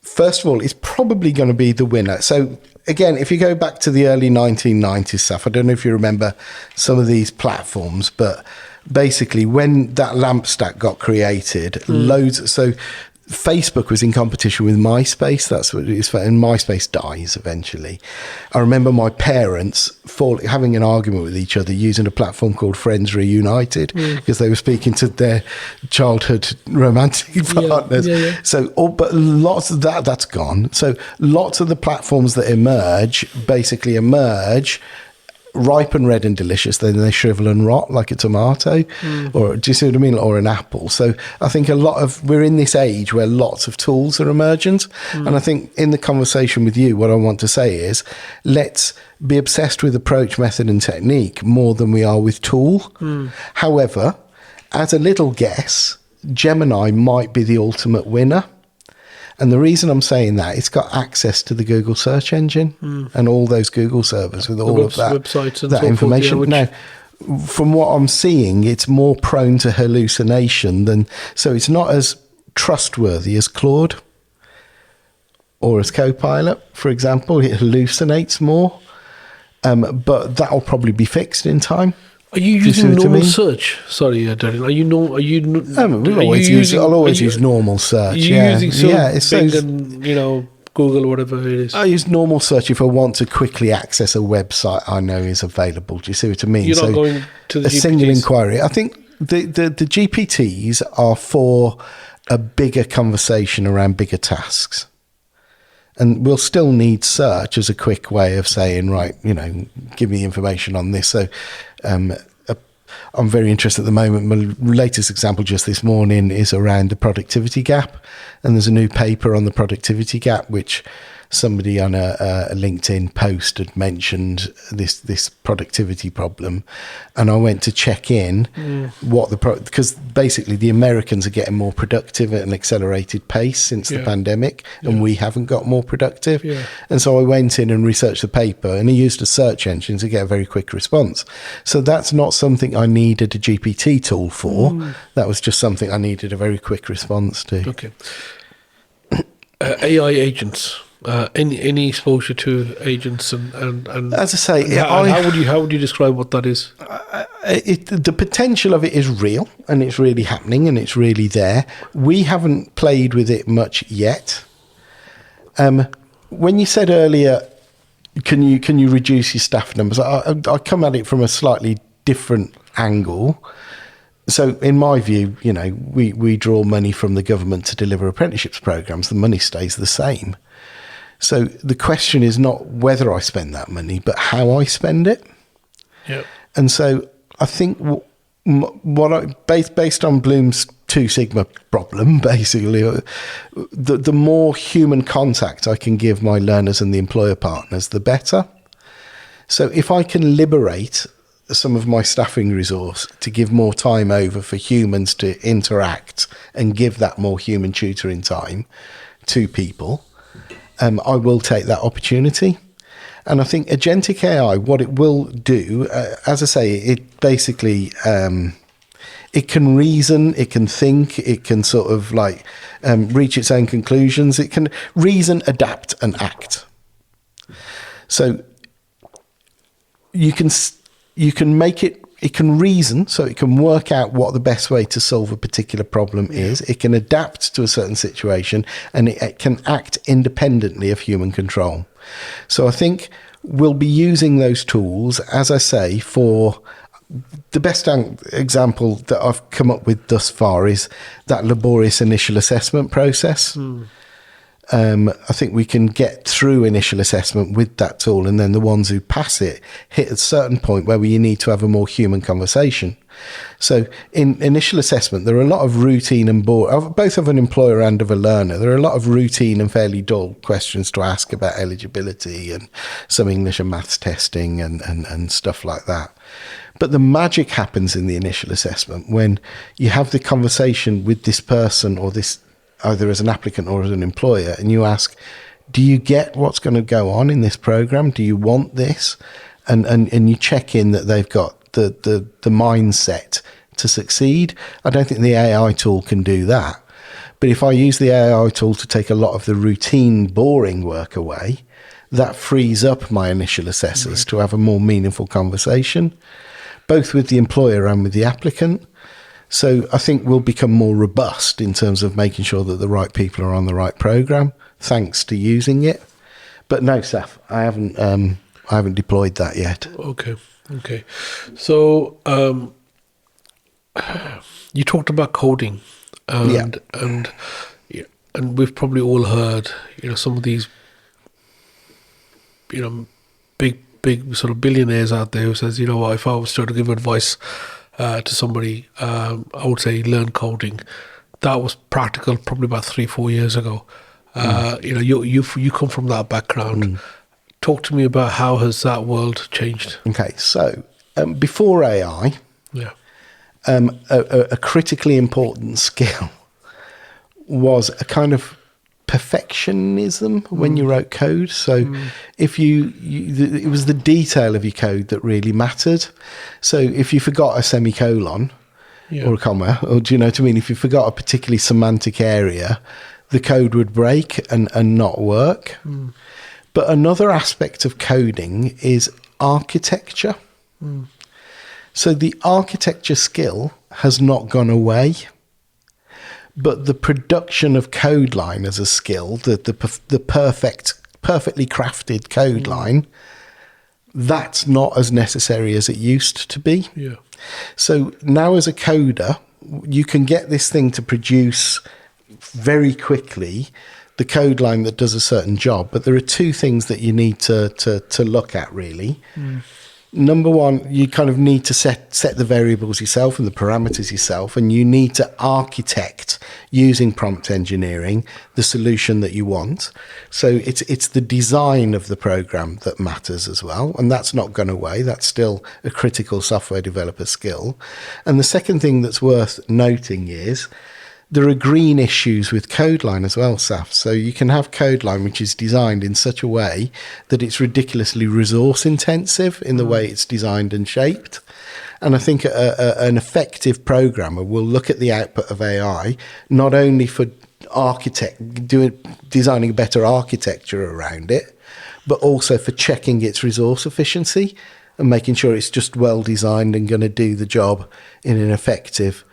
First of all, it's probably going to be the winner. So again, if you go back to the early 1990s stuff, I don't know if you remember some of these platforms, but basically when that lamp stack got created, so Facebook was in competition with MySpace. That's what it is, and MySpace dies eventually. I remember my parents having an argument with each other using a platform called Friends Reunited because they were speaking to their childhood romantic partners. Yeah. So, but lots of that's gone. So, lots of the platforms that emerge ripen red and delicious, then they shrivel and rot like a tomato, or do you see what I mean, or an apple. So I think we're in this age where lots of tools are emergent, and I think in the conversation with you, what I want to say is let's be obsessed with approach, method and technique more than we are with tool. However, as a little guess, Gemini might be the ultimate winner. And the reason I'm saying that, it's got access to the Google search engine and all those Google servers with all of that, websites and that so information. forth, Now, from what I'm seeing, it's more prone to hallucination so it's not as trustworthy as Claude or as Copilot, for example. It hallucinates more, but that'll probably be fixed in time. Are you using normal search? Sorry, Derrin. I'll always use normal search. Are you using Bing and Google, whatever it is? I use normal search if I want to quickly access a website I know is available. Do you see what I mean? You're not going to the a GPTs? Single inquiry. I think the GPTs are for a bigger conversation around bigger tasks. And we'll still need search as a quick way of saying, right, give me information on this. So I'm very interested at the moment. My latest example just this morning is around the productivity gap. And there's a new paper on the productivity gap, which somebody on a LinkedIn post had mentioned this productivity problem. And I went to check in because basically the Americans are getting more productive at an accelerated pace since the pandemic, and we haven't got more productive. And so I went in and researched the paper, and I used a search engine to get a very quick response. So that's not something I needed a GPT tool for. That was just something I needed a very quick response to. Okay. AI agents. Any exposure to agents and as I say, how would you describe what that is? The potential of it is real, and it's really happening, and it's really there. We haven't played with it much yet. When you said earlier, can you reduce your staff numbers? I come at it from a slightly different angle. So in my view, we draw money from the government to deliver apprenticeships programs. The money stays the same. So the question is not whether I spend that money, but how I spend it. Yeah. And so I think based on Bloom's 2 Sigma problem, basically, the more human contact I can give my learners and the employer partners, the better. So if I can liberate some of my staffing resource to give more time over for humans to interact and give that more human tutoring time to people, I will take that opportunity. And I think agentic AI, what it will do, as I say, it basically, it can reason, it can think, it can sort of reach its own conclusions. It can reason, adapt and act. So you can make it can reason, so it can work out what the best way to solve a particular problem is. It can adapt to a certain situation, and it can act independently of human control. So I think we'll be using those tools, as I say, for the best example that I've come up with thus far is that laborious initial assessment process. I think we can get through initial assessment with that tool, and then the ones who pass it hit a certain point where you need to have a more human conversation. So in initial assessment, there are a lot of routine and both of an employer and of a learner. There are a lot of routine and fairly dull questions to ask about eligibility and some English and maths testing and stuff like that. But the magic happens in the initial assessment when you have the conversation with this person or this, either as an applicant or as an employer, and you ask, do you get what's going to go on in this program? Do you want this? And you check in that they've got the mindset to succeed. I don't think the AI tool can do that. But if I use the AI tool to take a lot of the routine, boring work away, that frees up my initial assessors to have a more meaningful conversation, both with the employer and with the applicant. So I think we'll become more robust in terms of making sure that the right people are on the right program, thanks to using it. But no, Saf, I haven't deployed that yet. Okay. So you talked about coding, and we've probably all heard, some of these, big sort of billionaires out there who says, if I was to give advice to somebody, I would say learn coding. That was practical probably about 3-4 years ago. You come from that background. Talk to me about how has that world changed? Okay, so before AI, a critically important skill was a kind of perfectionism when you wrote code. So if it was the detail of your code that really mattered. So if you forgot a semicolon or a comma, or do you know what I mean? If you forgot a particularly semantic area, the code would break and not work. But another aspect of coding is architecture. So the architecture skill has not gone away, but the production of code line as a skill, the perfectly crafted code line, that's not as necessary as it used to be. So now as a coder, you can get this thing to produce very quickly the code line that does a certain job, but there are two things that you need to look at, really. Number one, you kind of need to set the variables yourself and the parameters yourself, and you need to architect using prompt engineering the solution that you want. So it's the design of the program that matters as well, and that's not gone away. That's still a critical software developer skill. And the second thing that's worth noting is there are green issues with code line as well, Saf. So you can have code line which is designed in such a way that it's ridiculously resource intensive in the way it's designed and shaped. And I think an effective programmer will look at the output of AI not only for designing a better architecture around it, but also for checking its resource efficiency and making sure it's just well designed and going to do the job in an effective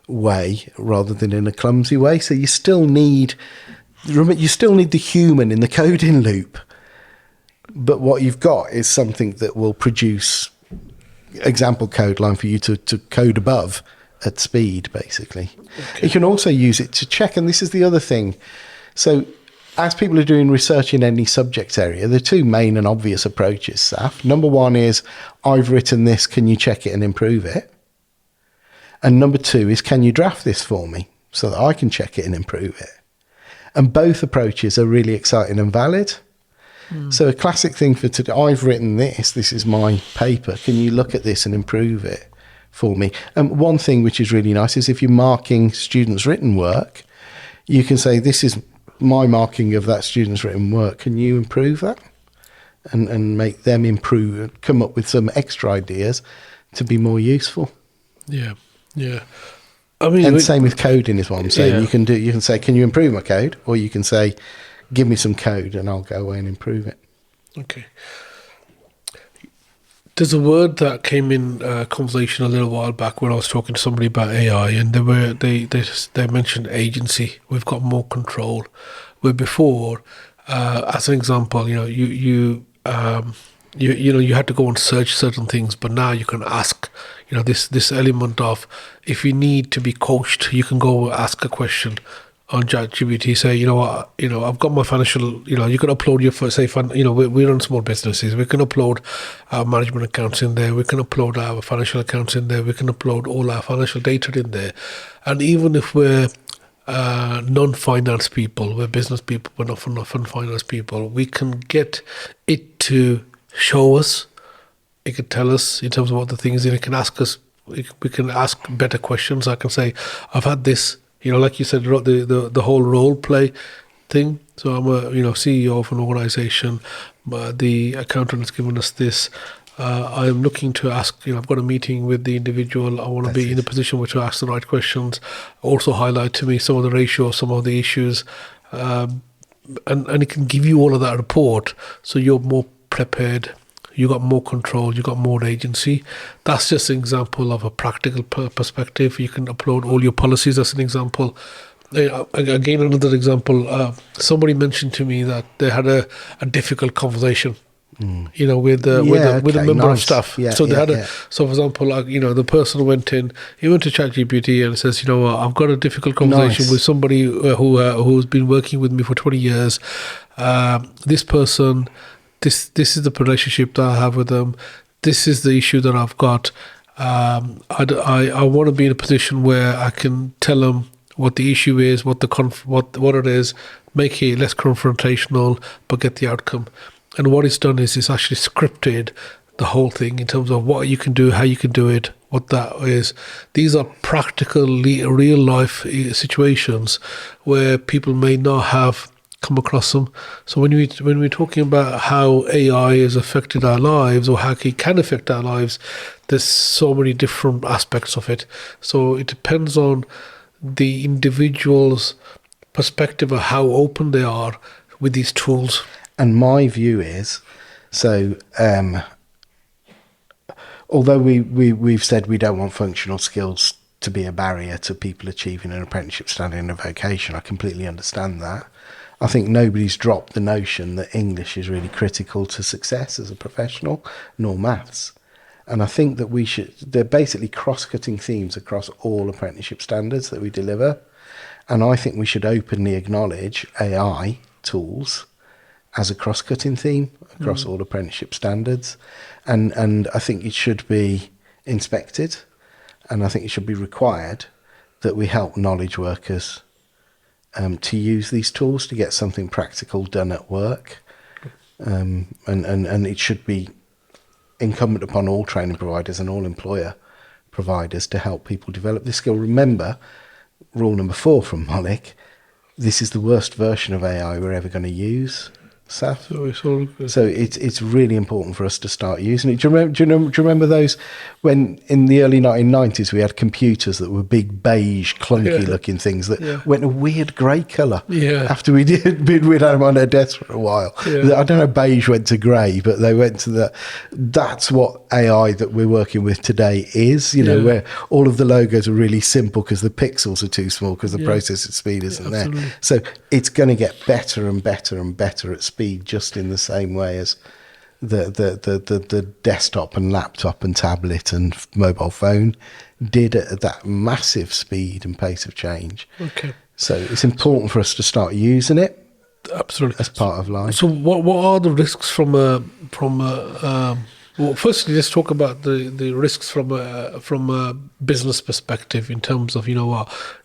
way rather than in a clumsy way. So you still need the human in the coding loop, but what you've got is something that will produce example code line for you to code above at speed, basically. You can also use it to check, and this is the other thing. So as people are doing research in any subject area, there are two main and obvious approaches, Saf. Number one is, I've written this, can you check it and improve it? And number two is, can you draft this for me so that I can check it and improve it? And both approaches are really exciting and valid. So a classic thing for today, I've written this is my paper. Can you look at this and improve it for me? And one thing which is really nice is if you're marking students' written work, you can say, this is my marking of that student's written work. Can you improve that? And make them improve, come up with some extra ideas to be more useful. Yeah. I mean, and same with coding is what I'm saying. You can say, can you improve my code? Or you can say, give me some code and I'll go away and improve it. Okay. There's a word that came in conversation a little while back when I was talking to somebody about AI, and they mentioned agency. We've got more control. Where before, as an example, you had to go and search certain things, but now you can ask. This element of, if you need to be coached, you can go ask a question on ChatGPT, say, you know what, I've got my financial, you can upload your, we run small businesses. We can upload our management accounts in there. We can upload our financial accounts in there. We can upload all our financial data in there. And even if we're non-finance people, we're business people, we're not finance people, we can get it to show us. It can tell us in terms of what the things, and it can ask us. We can ask better questions. I can say, I've had this. Like you said, the whole role play thing. So I'm a CEO of an organisation. The accountant has given us this. I am looking to ask. I've got a meeting with the individual. I want to be in a position where to ask the right questions. Also highlight to me some of the ratios, some of the issues, and it can give you all of that report, so you're more prepared. You got more control, you got more agency. That's just an example of a practical perspective. You can upload all your policies. That's an example. Again, another example. Somebody mentioned to me that they had a difficult conversation, with a member of staff. Yeah, so they had so for example, the person went in. He went to ChatGPT and says, I've got a difficult conversation with somebody who's been working with me for 20 years. This person. This is the relationship that I have with them. This is the issue that I've got. I want to be in a position where I can tell them what the issue is, what it is, make it less confrontational, but get the outcome. And what it's done is it's actually scripted the whole thing in terms of what you can do, how you can do it, what that is. These are practical, real life situations where people may not have come across them. So when we're talking about how AI has affected our lives, or how it can affect our lives, there's so many different aspects of it. So it depends on the individual's perspective of how open they are with these tools. And my view is, so although we've said we don't want functional skills to be a barrier to people achieving an apprenticeship standard in a vocation, I completely understand that. I think nobody's dropped the notion that English is really critical to success as a professional, nor maths. And I think that they're basically cross-cutting themes across all apprenticeship standards that we deliver. And I think we should openly acknowledge AI tools as a cross-cutting theme across all apprenticeship standards. And I think it should be inspected, and I think it should be required that we help knowledge workers to use these tools to get something practical done at work, and it should be incumbent upon all training providers and all employer providers to help people develop this skill. Remember, rule number 4 from Malik: this is the worst version of AI we're ever going to use. So it's really important for us to start using it. Do you remember those when in the early 1990s we had computers that were big beige clunky looking things that went a weird grey colour after we'd had them on our desk for a while. I don't know, beige went to grey, but they went to that's what AI that we're working with today is, where all of the logos are really simple because the pixels are too small because the processor speed isn't there. So it's going to get better and better and better at speed, just in the same way as the desktop and laptop and tablet and mobile phone did at that massive speed and pace of change. Okay. So it's important for us to start using it. Absolutely. As part of life. So what are the risks well, firstly, let's talk about the risks from a business perspective in terms of,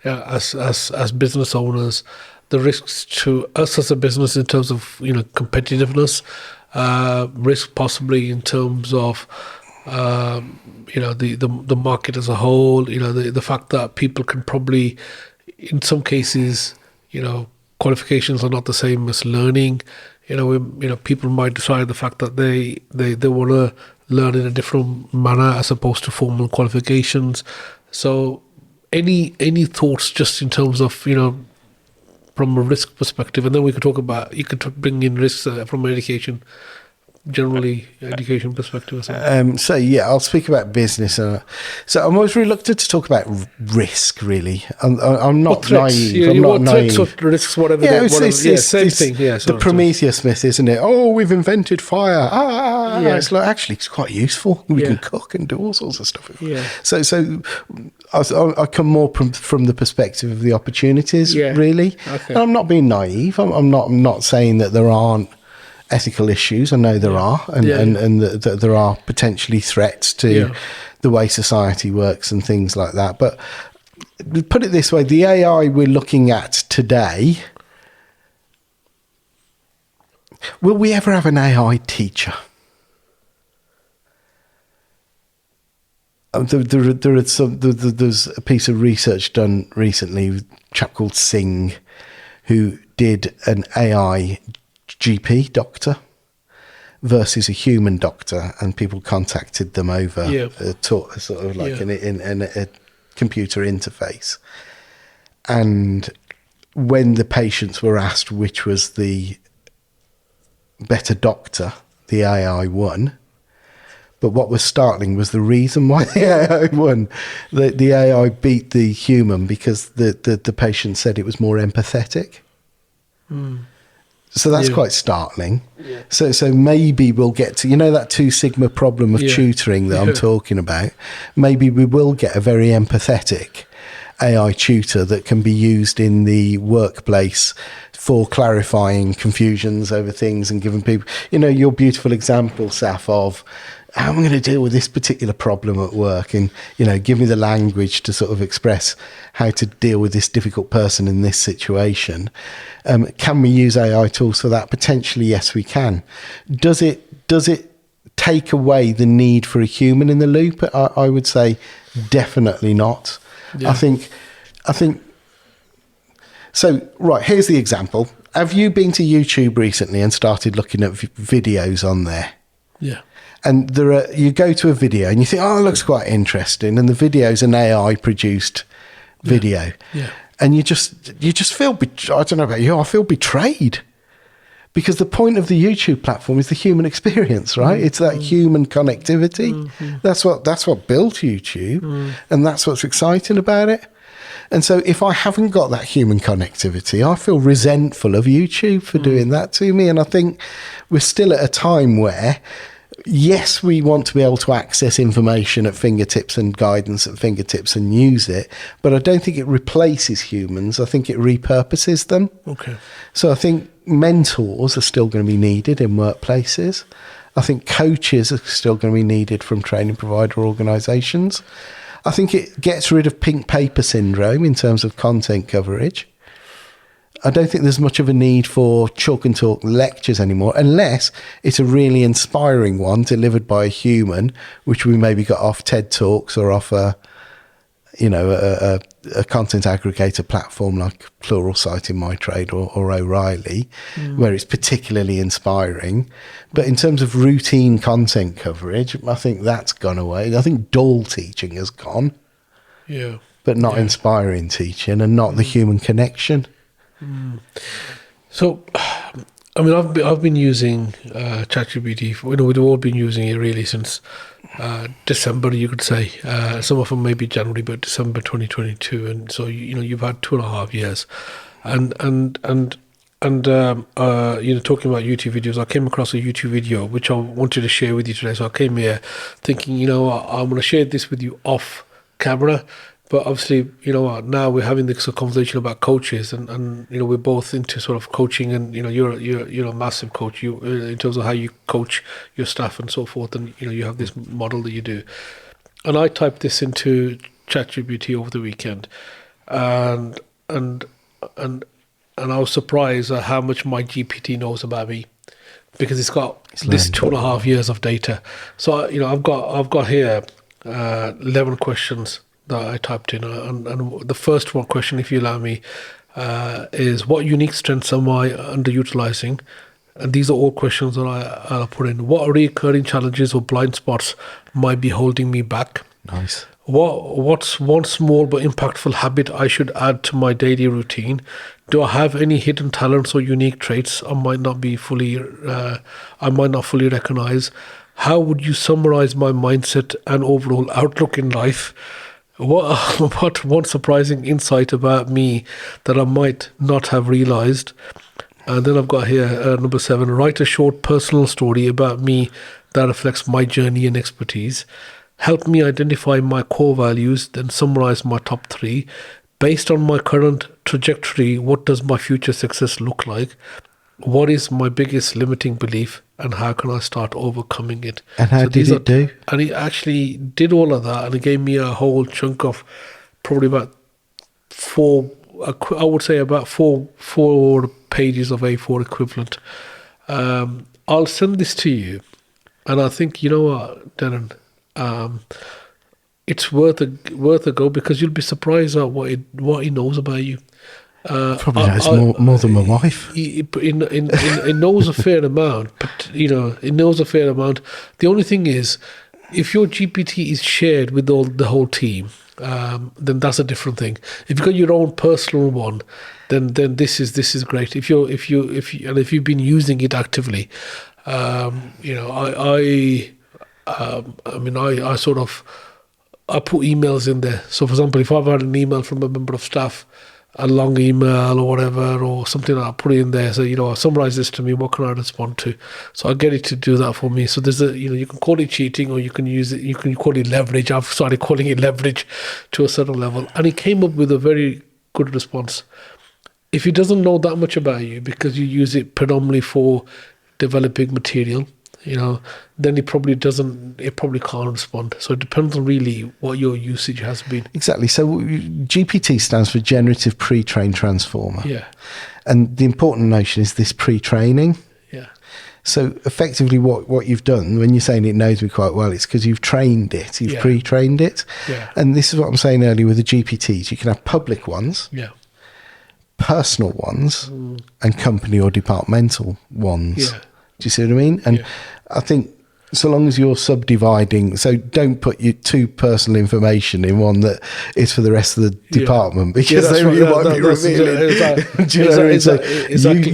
as business owners, the risks to us as a business in terms of, competitiveness, risk possibly in terms of, the market as a whole, the fact that people can probably, in some cases, qualifications are not the same as learning. People might decide the fact that they want to learn in a different manner as opposed to formal qualifications. So any thoughts just in terms of, from a risk perspective, and then we could talk about, you could bring in risks from education, generally education perspective or something. So I'll speak about business. So I'm always reluctant to talk about risk, really. I'm not naive. I'm not naive. Threats or risks, whatever. Same thing. Yeah, the Prometheus myth, isn't it? Oh, we've invented fire. It's like, actually, it's quite useful. We can cook and do all sorts of stuff. Yeah. So I come more from the perspective of the opportunities, really. Okay. And I'm not being naive. I'm not saying that there aren't ethical issues. I know there are, and that there are potentially threats to the way society works and things like that. But put it this way, the AI we're looking at today, will we ever have an AI teacher? There's a piece of research done recently with a chap called Singh, who did an AI GP doctor versus a human doctor, and people contacted them over a computer interface. And when the patients were asked which was the better doctor, the AI won. But what was startling was the reason why the AI won. The AI beat the human because the patient said it was more empathetic. So that's quite startling. Yeah. So maybe we'll get to, that 2 Sigma problem of tutoring that I'm talking about. Maybe we will get a very empathetic AI tutor that can be used in the workplace for clarifying confusions over things and giving people, your beautiful example, Saf, of how am I going to deal with this particular problem at work, and give me the language to sort of express how to deal with this difficult person in this situation. Can we use AI tools for that? Potentially, yes, we can. Does it take away the need for a human in the loop? I would say definitely not. I think so. Right, here's the example. Have you been to YouTube recently and started looking at videos on there? Yeah. And you go to a video and you think, it looks quite interesting, and the video's an AI produced video. Yeah. And you just feel, I don't know about you, I feel betrayed, because the point of the YouTube platform is the human experience, right? It's that human connectivity. That's what built YouTube, and that's what's exciting about it. And so if I haven't got that human connectivity, I feel resentful of YouTube for doing that to me. And I think we're still at a time where, yes, we want to be able to access information at fingertips and guidance at fingertips and use it, but I don't think it replaces humans. I think it repurposes them. Okay. So I think mentors are still going to be needed in workplaces. I think coaches are still going to be needed from training provider organisations. I think it gets rid of pink paper syndrome in terms of content coverage. I don't think there's much of a need for chalk and talk lectures anymore, unless it's a really inspiring one delivered by a human, which we maybe got off TED Talks or off a content aggregator platform like Pluralsight in my trade or O'Reilly, where it's particularly inspiring. But in terms of routine content coverage, I think that's gone away. I think dull teaching has gone, but not inspiring teaching and not the human connection. So, I mean, I've been using ChatGPT. We've all been using it really since December, you could say. Some of them maybe January, but December 2022. And so you've had 2.5 years, and talking about YouTube videos, I came across a YouTube video which I wanted to share with you today. So I came here thinking, I'm going to share this with you off camera. But obviously, now we're having this conversation about coaches, and we're both into sort of coaching, and you're a massive coach. You in terms of how you coach your staff and so forth, and you have this model that you do. And I typed this into ChatGPT over the weekend, and I was surprised at how much my GPT knows about me, because it's got this 2.5 years of data. So I've got here 11 questions that I typed in, and the first one question, if you allow me, is what unique strengths am I underutilizing? And these are all questions that I put in. What recurring challenges or blind spots might be holding me back? Nice. What's one small but impactful habit I should add to my daily routine? Do I have any hidden talents or unique traits I might not fully recognize? How would you summarize my mindset and overall outlook in life? What one surprising insight about me that I might not have realized? And then I've got here number 7, write a short personal story about me that reflects my journey and expertise. help me identify my core values, then summarize my top 3. Based on my current trajectory, what does my future success look like? What is my biggest limiting belief, and how can I start overcoming it? And how did it do? And he actually did all of that, and he gave me a whole chunk of probably about 4, I would say about 4 pages of A4 equivalent. I'll send this to you, and I think, you know what, Derrin, it's worth a go, because you'll be surprised at what he knows about you. Probably knows more than my wife. It knows a fair amount, but it knows a fair amount. The only thing is, if your GPT is shared with the whole team, then that's a different thing. If you've got your own personal one, then this is great. If you've been using it actively, I put emails in there. So, for example, if I've had an email from a member of staff, a long email or whatever, or something, I'll put it in there. So, summarize this to me. What can I respond to? So I get it to do that for me. So there's you can call it cheating, or you can use it. You can call it leverage. I've started calling it leverage to a certain level, and he came up with a very good response. If he doesn't know that much about you, because you use it predominantly for developing material, then it probably can't respond. So it depends on really what your usage has been. Exactly. So GPT stands for Generative Pre-trained Transformer. Yeah. And the important notion is this pre-training. Yeah. So effectively what you've done, when you're saying it knows me quite well, it's because you've trained it. You've pre-trained it. Yeah. And this is what I'm saying earlier with the GPTs. You can have public ones, personal ones, and company or departmental ones. Yeah. Do you see what I mean? And I think so long as you're subdividing, so don't put your too personal information in one that is for the rest of the department, because then you might be revealing.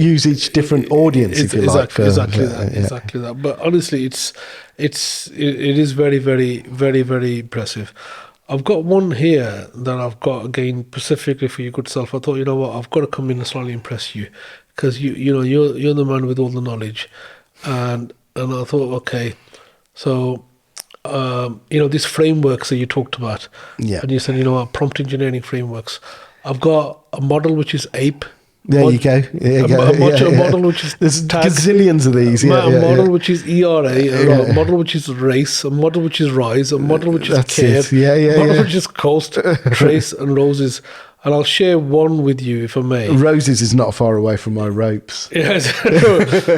Use each different audience, if you like. Exactly that. But honestly, it is very, very, very, very impressive. I've got one here that I've got, again, specifically for your good self. I thought, you know what, I've got to come in and slightly impress you, because you're the man with all the knowledge, and I thought, okay, so these frameworks that you talked about, and you said, prompt engineering frameworks. I've got a model which is APE. There you go. A model which is there's tag, gazillions of these. A model which is ERA, a model which is race, a model which is rise, a model which is care, a model which is coast, trace, and roses. And I'll share one with you, if I may. Roses is not far away from my ropes. Yes.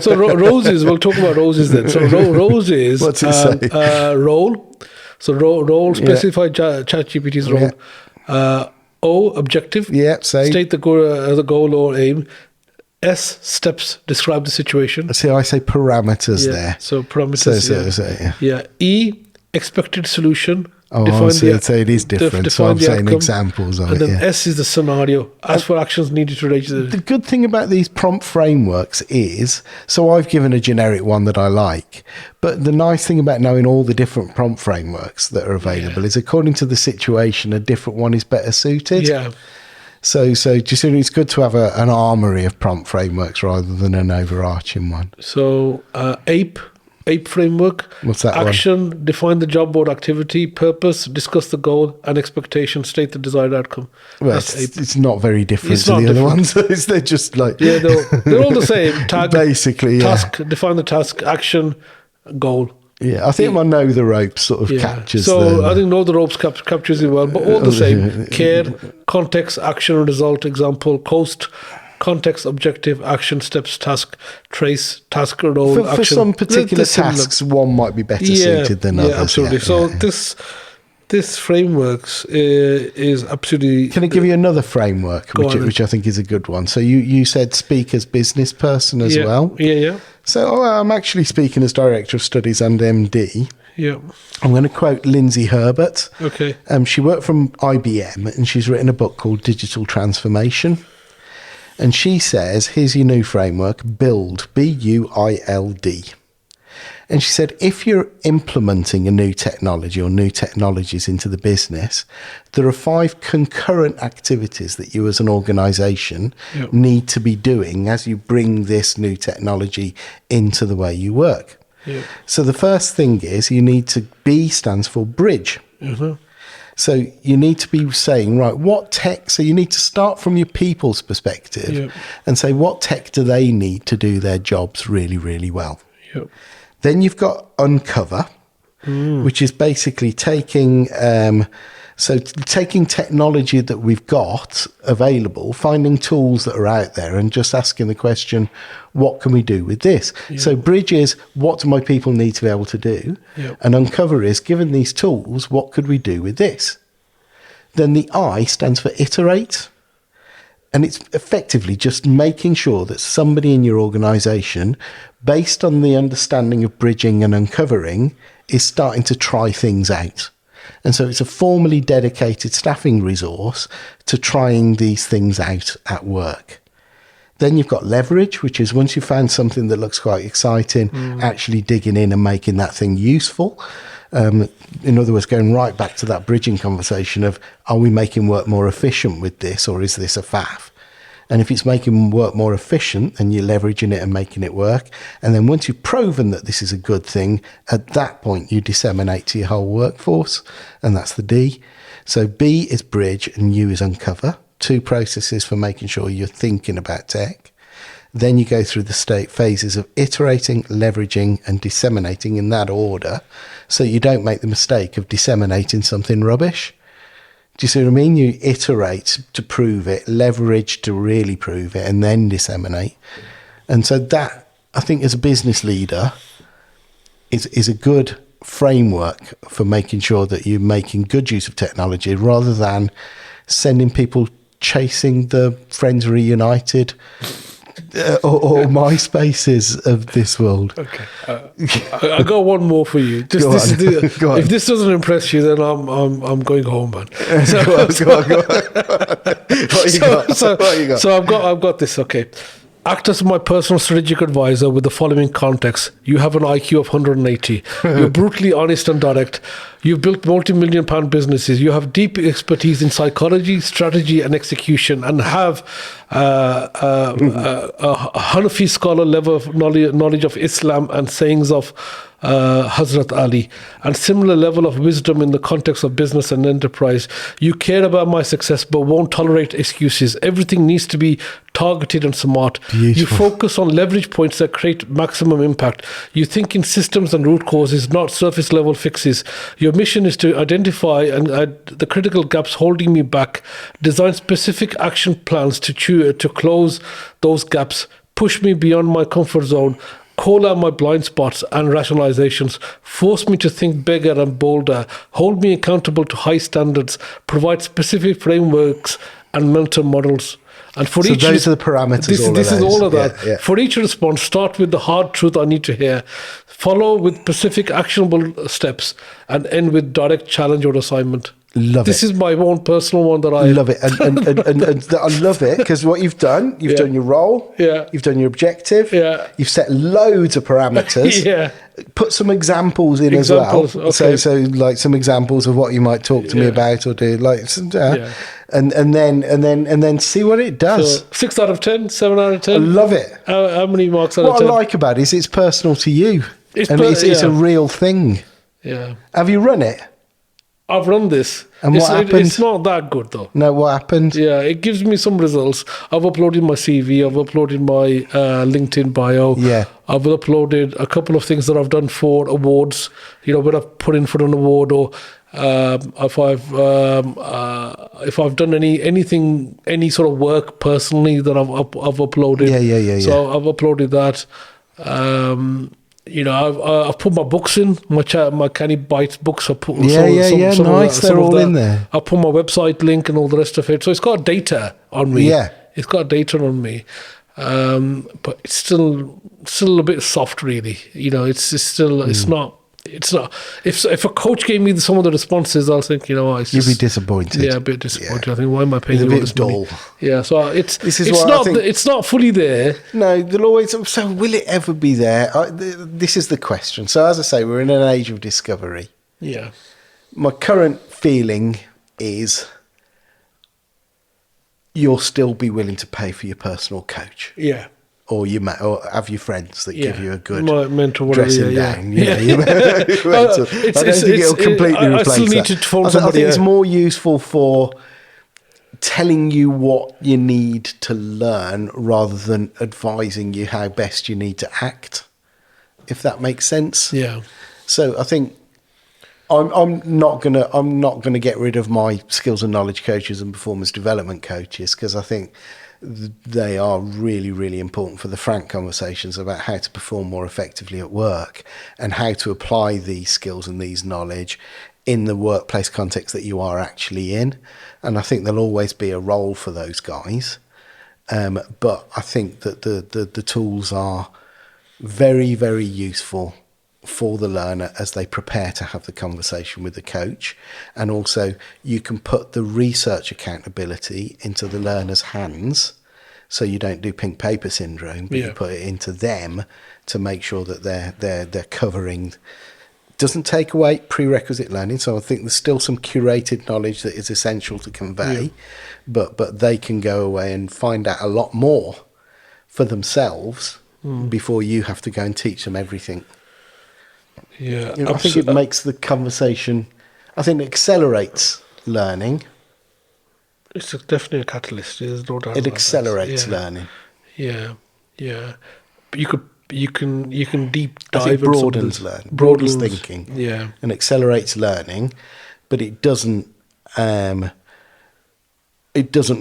So roses, we'll talk about roses then. So roses. What's it say? Role. So role, specify ChatGPT's role. O, objective. Yeah, say. State the goal or aim. S, steps, describe the situation. See, I say parameters there. So parameters. E, expected solution. So it is different. So I'm saying examples of it. And then S is the scenario. As for actions needed to reach the good thing about these prompt frameworks is, so I've given a generic one that I like, but the nice thing about knowing all the different prompt frameworks that are available is, according to the situation, a different one is better suited. Yeah. So just it's good to have an armory of prompt frameworks rather than an overarching one. So APE framework. What's that Action, one? Define the job board activity. Purpose, discuss the goal and expectation. State the desired outcome. Well, it's not very different to the other ones. They're just like... Yeah, they're all the same. Tag, basically, task, define the task, action, goal. Yeah, I think my know the ropes sort of captures So I think know the ropes captures it well, but all the same. Care, context, action, result, example, coast, context, objective, action, steps, task, trace, task, role, action. For some particular tasks, one might be better suited than others. Yeah, absolutely. So this frameworks is absolutely... Can I give you another framework, which I think is a good one? So you said speak as business person as well. Yeah. So I'm actually speaking as Director of Studies and MD. Yeah. I'm going to quote Lindsay Herbert. Okay. She worked from IBM, and she's written a book called Digital Transformation. And she says, here's your new framework, BUILD, B-U-I-L-D. And she said, if you're implementing a new technology or new technologies into the business, there are 5 concurrent activities that you as an organisation need to be doing as you bring this new technology into the way you work. Yeah. So the first thing is you need to, B stands for bridge. Mm-hmm. So you need to be saying, right, what tech, so you need to start from your people's perspective Yep. and say, what tech do they need to do their jobs really, really well? Yep. Then you've got uncover, which is basically taking taking technology that we've got available, finding tools that are out there and just asking the question, what can we do with this? Yeah. So bridge is, what do my people need to be able to do? Yep. And uncover is, given these tools, what could we do with this? Then the I stands for iterate. And it's effectively just making sure that somebody in your organisation, based on the understanding of bridging and uncovering, is starting to try things out. And so it's a formally dedicated staffing resource to trying these things out at work. Then you've got leverage, which is once you've found something that looks quite exciting, actually digging in and making that thing useful. In other words, going right back to that bridging conversation of, are we making work more efficient with this, or is this a faff? And if it's making work more efficient, then you're leveraging it and making it work. And then once you've proven that this is a good thing, at that point you disseminate to your whole workforce, and that's the D. So B is bridge and U is uncover. 2 processes for making sure you're thinking about tech. Then you go through the phases of iterating, leveraging, and disseminating in that order, so you don't make the mistake of disseminating something rubbish. Do you see what I mean? You iterate to prove it, leverage to really prove it, and then disseminate. And so that, I think, as a business leader, is a good framework for making sure that you're making good use of technology, rather than sending people chasing the Friends Reunited or MySpaces of this world. Okay, I got one more for you. Go on. If this doesn't impress you, then I'm going home, man. Go on. What you got? So I've got this. Okay, act as my personal strategic advisor with the following context. You have an IQ of 180. You're brutally honest and direct. You've built multi-million-pound businesses. You have deep expertise in psychology, strategy, and execution, and have a Hanafi scholar level of knowledge of Islam and sayings of Hazrat Ali, and similar level of wisdom in the context of business and enterprise. You care about my success but won't tolerate excuses. Everything needs to be targeted and smart. Beautiful. You focus on leverage points that create maximum impact. You think in systems and root causes, not surface level fixes. Your mission is to identify and the critical gaps holding me back, design specific action plans to close those gaps, push me beyond my comfort zone, call out my blind spots and rationalizations, force me to think bigger and bolder, hold me accountable to high standards, provide specific frameworks and mental models. And for each, those are the parameters. This is all of that. Yeah. For each response, start with the hard truth I need to hear, follow with specific actionable steps, and end with direct challenge or assignment. This is my own personal one that I love it, and I love it because what you've done, you've done your role, you've done your objective, you've set loads of parameters, put some examples in as well. Okay. So like some exampple of what you might talk to me about or do, like and then see what it does. So 6 out of 10, 7 out of 10. I love it. How many marks out of 10? What I like about it is it's personal to you, it's a real thing. Yeah. Have you run it? I've run this. And what happened? It's not that good though. No, what happened? Yeah, it gives me some results. I've uploaded my CV. I've uploaded my LinkedIn bio. Yeah. I've uploaded a couple of things that I've done for awards. You know, when I've put in for an award, or if I've done any sort of work personally that I've uploaded. Yeah. So I've uploaded that. You know, I've put my books in, my Canny Bites books. I put some nice. They're all in there. I put my website link and all the rest of it. So it's got data on me. Yeah, it's got data on me, but it's still a bit soft, really. You know, it's not. If a coach gave me some of the responses, I'll think, you know what, you'd be disappointed. Yeah, a bit disappointed. I think, why am I paying you all this dull money? Yeah, so it's not fully there. No, they'll always. So will it ever be there? This is the question. So as I say, we're in an age of discovery. Yeah. My current feeling is you'll still be willing to pay for your personal coach. Yeah. or or have your friends that give you a good mentor, whatever, dressing yeah. down. You know, your mentor. I don't think it'll completely replace I still need that. to phone I somebody. think it's more useful for telling you what you need to learn rather than advising you how best you need to act, if that makes sense. Yeah. So I think I'm not gonna get rid of my skills and knowledge coaches and performance development coaches, because I think they are really, really important for the frank conversations about how to perform more effectively at work and how to apply these skills and these knowledge in the workplace context that you are actually in. And I think there'll always be a role for those guys. But I think that the tools are very, very useful for the learner as they prepare to have the conversation with the coach. And also you can put the research accountability into the learner's hands, so you don't do pink paper syndrome, but you put it into them to make sure that they're covering. Doesn't take away prerequisite learning, so I think there's still some curated knowledge that is essential to convey, but they can go away and find out a lot more for themselves before you have to go and teach them everything. Yeah, I think it makes the conversation, I think it accelerates learning. It's definitely a catalyst. There's no doubt. It accelerates learning. Yeah. But you can deep dive. It broadens learning, broadens thinking. Yeah, and accelerates learning, but it doesn't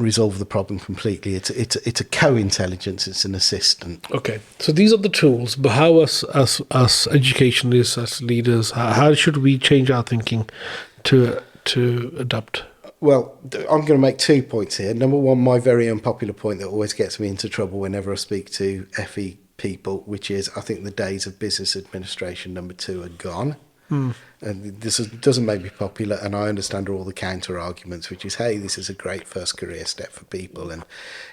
resolve the problem completely. It's a co-intelligence. It's an assistant. Okay, so these are the tools, but how as educationists, as leaders, how should we change our thinking to adapt? Well, I'm going to make 2 points here. Number one, my very unpopular point that always gets me into trouble whenever I speak to FE people, which is I think the days of business administration, number 2, are gone. And this doesn't make me popular, and I understand all the counter arguments, which is, hey, this is a great first career step for people, and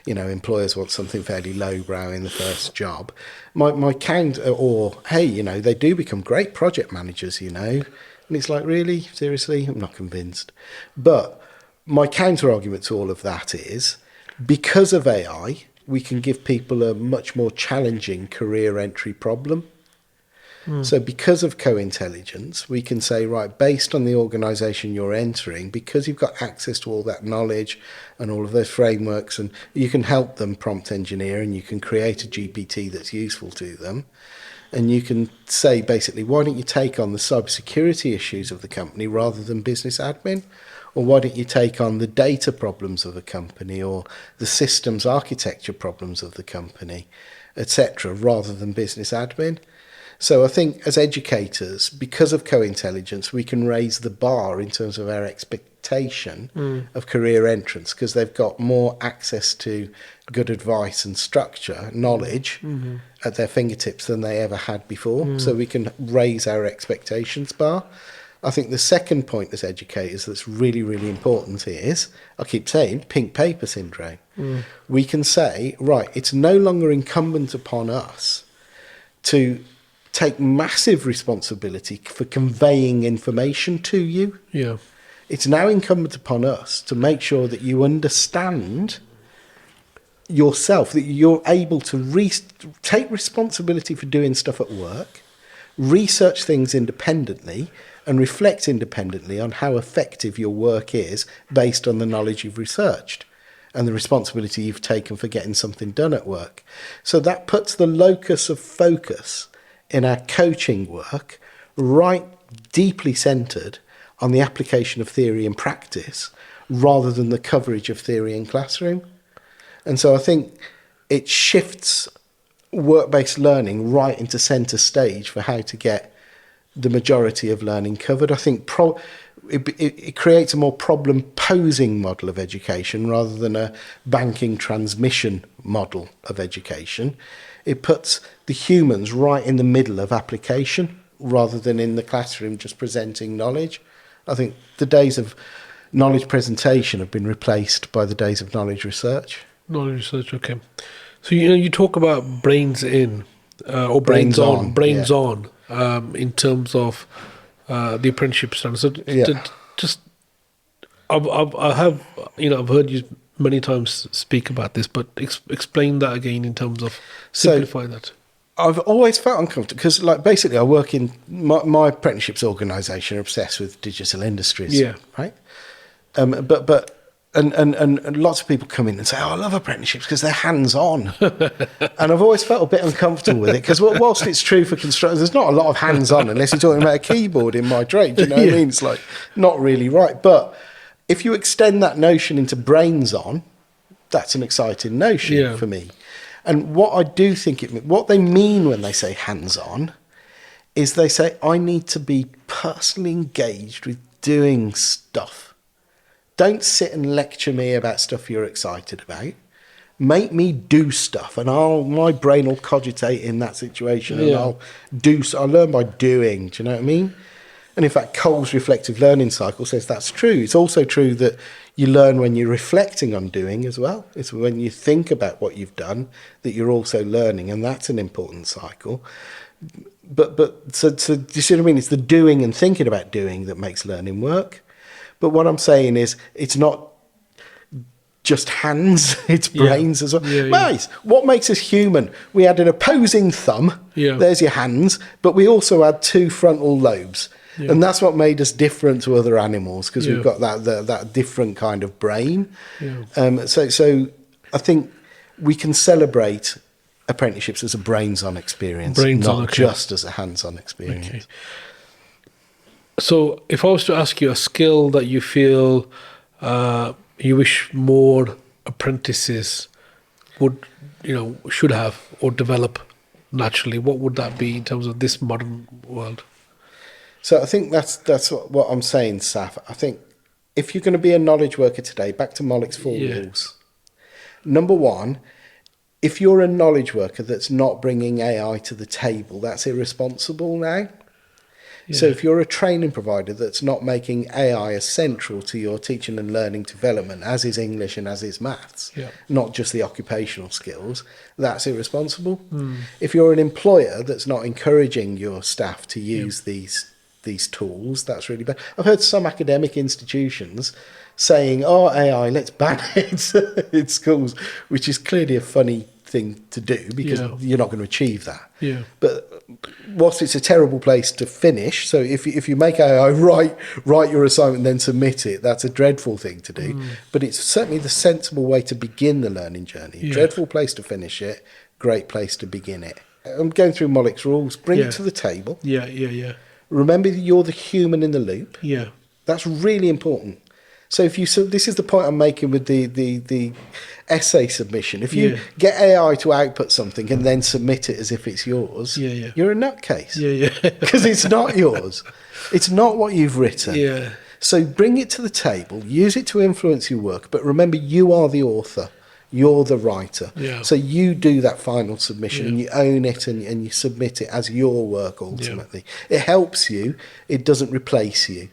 employers want something fairly lowbrow in the first job. My counter, or hey, they do become great project managers, and it's like, really, seriously, I'm not convinced. But my counter argument to all of that is, because of AI, we can give people a much more challenging career entry problem. So because of co-intelligence, we can say, right, based on the organisation you're entering, because you've got access to all that knowledge and all of those frameworks, and you can help them prompt engineer, and you can create a GPT that's useful to them. And you can say, basically, why don't you take on the cybersecurity issues of the company rather than business admin? Or why don't you take on the data problems of a company, or the systems architecture problems of the company, etc., rather than business admin? So I think as educators, because of co-intelligence, we can raise the bar in terms of our expectation of career entrance, because they've got more access to good advice and structure, knowledge at their fingertips than they ever had before. So we can raise our expectations bar. I think the second point as educators that's really, really important is, I keep saying, pink paper syndrome. We can say, right, it's no longer incumbent upon us to take massive responsibility for conveying information to you. Yeah. It's now incumbent upon us to make sure that you understand yourself, that you're able to take responsibility for doing stuff at work, research things independently, and reflect independently on how effective your work is based on the knowledge you've researched and the responsibility you've taken for getting something done at work. So that puts the locus of focus in our coaching work right deeply centred on the application of theory in practice rather than the coverage of theory in classroom. And so I think it shifts work-based learning right into centre stage for how to get the majority of learning covered. I think it creates a more problem-posing model of education rather than a banking transmission model of education. It puts the humans right in the middle of application rather than in the classroom just presenting knowledge. I think the days of knowledge presentation have been replaced by the days of knowledge research. Knowledge research, okay. So you talk about brains in or brains on in terms of the apprenticeship standard. So Yeah. just I've heard you many times speak about this, but explain that again in terms of So- simplify that. I've always felt uncomfortable because, like, basically, I work in my apprenticeships organisation, are obsessed with digital industries. Yeah. Right. But lots of people come in and say, "Oh, I love apprenticeships because they're hands-on," and I've always felt a bit uncomfortable with it because whilst it's true for construction, there's not a lot of hands-on unless you're talking about a keyboard in my trade. Do you know what I mean? It's like not really right. But if you extend that notion into brains-on, that's an exciting notion for me. And what I do think what they mean when they say hands-on is they say, I need to be personally engaged with doing stuff. Don't sit and lecture me about stuff you're excited about. Make me do stuff, and my brain will cogitate in that situation, and I'll learn by doing. Do you know what I mean? And in fact, Cole's reflective learning cycle says that's true. It's also true that you learn when you're reflecting on doing as well. It's when you think about what you've done that you're also learning, and that's an important cycle. So do you see what I mean? It's the doing and thinking about doing that makes learning work. But what I'm saying is, it's not just hands, it's brains as well. Nice. What makes us human? We had an opposing thumb. There's your hands, but we also had 2 frontal lobes. And that's what made us different to other animals, because we've got that different kind of brain. So I think we can celebrate apprenticeships as a brains-on experience, not just as a hands-on experience. Okay. So if I was to ask you a skill that you feel you wish more apprentices should have or develop naturally, what would that be in terms of this modern world? So I think that's what I'm saying, Saf. I think if you're going to be a knowledge worker today, back to Mollick's 4 rules. Number 1, if you're a knowledge worker that's not bringing AI to the table, that's irresponsible now. So if you're a training provider that's not making AI as central to your teaching and learning development, as is English and as is maths, not just the occupational skills, that's irresponsible. If you're an employer that's not encouraging your staff to use these tools, that's really bad. I've heard some academic institutions saying, "Oh, AI, let's ban it in schools," which is clearly a funny thing to do because you're not going to achieve that. But whilst it's a terrible place to finish, so if you make AI write your assignment and then submit it, that's a dreadful thing to do. But it's certainly the sensible way to begin the learning journey. Dreadful place to finish it, great place to begin it. I'm going through Mollick's rules. Bring it to the table. Remember, you're the human in the loop. That's really important. So this is the point I'm making with the essay submission. If you get AI to output something and then submit it as if it's yours, you're a nutcase. Because it's not yours. It's not what you've written. So bring it to the table, use it to influence your work, but remember, you are the author. You're the writer. So you do that final submission and you own it and you submit it as your work ultimately. It helps you. It doesn't replace you.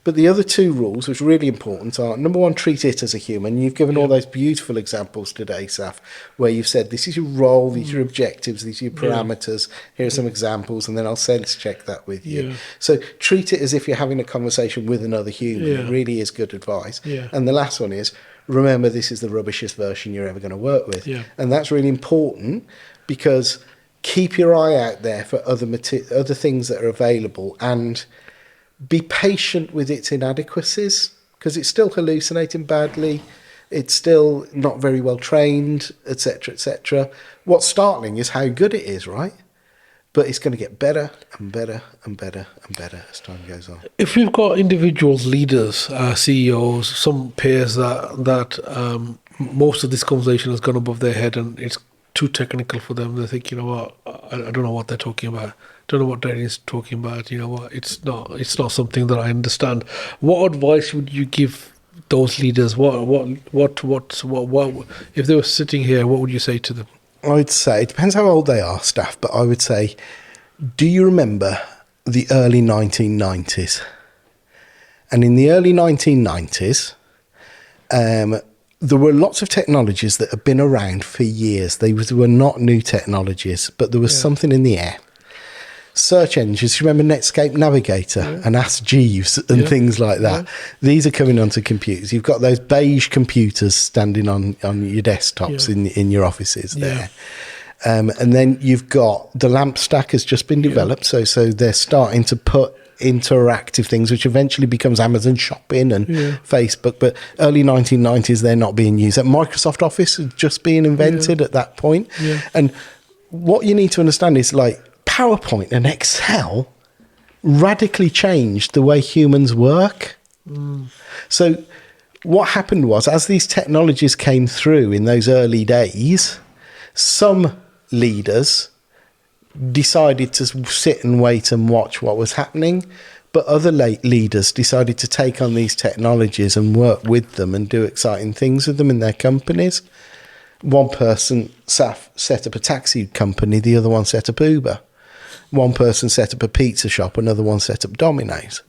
But the other 2 rules, which are really important, are, number 1, treat it as a human. You've given all those beautiful examples today, Saf, where you've said, this is your role, these are your objectives, these are your parameters, here are some examples, and then I'll sense check that with you. So treat it as if you're having a conversation with another human. It really is good advice. And the last one is, remember, this is the rubbishest version you're ever going to work with. And that's really important, because keep your eye out there for other things that are available, and be patient with its inadequacies, because it's still hallucinating badly, it's still not very well trained, etc., etc. What's startling is how good it is, right? But it's going to get better and better and better and better as time goes on. If we've got individuals, leaders, CEOs, some peers that most of this conversation has gone above their head and it's too technical for them, they think, you know what, I don't know what they're talking about. Don't know what Derrin is talking about. You know what? It's not something that I understand. What advice would you give those leaders? What if they were sitting here? What would you say to them? I would say, it depends how old they are, staff, but I would say, do you remember the early 1990s? And in the early 1990s, there were lots of technologies that had been around for years. They were not new technologies, but there was something in the air. search engines. You remember Netscape Navigator and Ask Jeeves and things like that. These are coming onto computers. You've got those beige computers standing on your desktops in your offices there. And then you've got the lamp stack has just been developed. So they're starting to put interactive things, which eventually becomes Amazon Shopping and Facebook. But early 1990s, they're not being used. Microsoft Office is just being invented at that point. And what you need to understand is like PowerPoint and Excel radically changed the way humans work. So what happened was, as these technologies came through in those early days, some leaders decided to sit and wait and watch what was happening, but other leaders decided to take on these technologies and work with them and do exciting things with them in their companies. One person set up a taxi company, the other one set up Uber. One person set up a pizza shop, another one set up Domino's.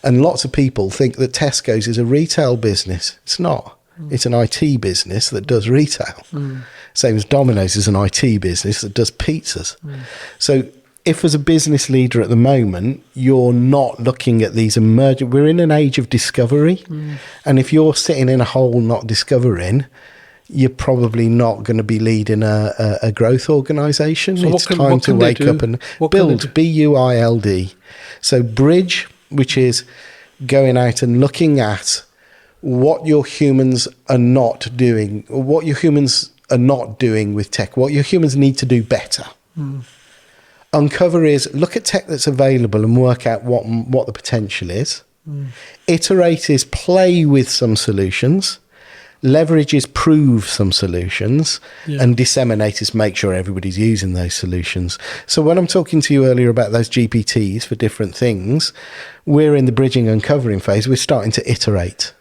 And lots of people think that Tesco's is a retail business. It's not. It's an IT business that does retail. Same as Domino's is an IT business that does pizzas. So if as a business leader at the moment, you're not looking at these emerging... We're in an age of discovery. And if you're sitting in a hole not discovering, you're probably not going to be leading a growth organisation. So it's time to wake up and build, BUILD. So bridge, which is going out and looking at what your humans are not doing, or what your humans are not doing with tech, what your humans need to do better. Uncover is look at tech that's available and work out what the potential is. Iterate is play with some solutions. Leverage is prove some solutions. And disseminate is make sure everybody's using those solutions. So when I'm talking to you earlier about those GPTs for different things, we're in the bridging and uncovering phase. We're starting to iterate.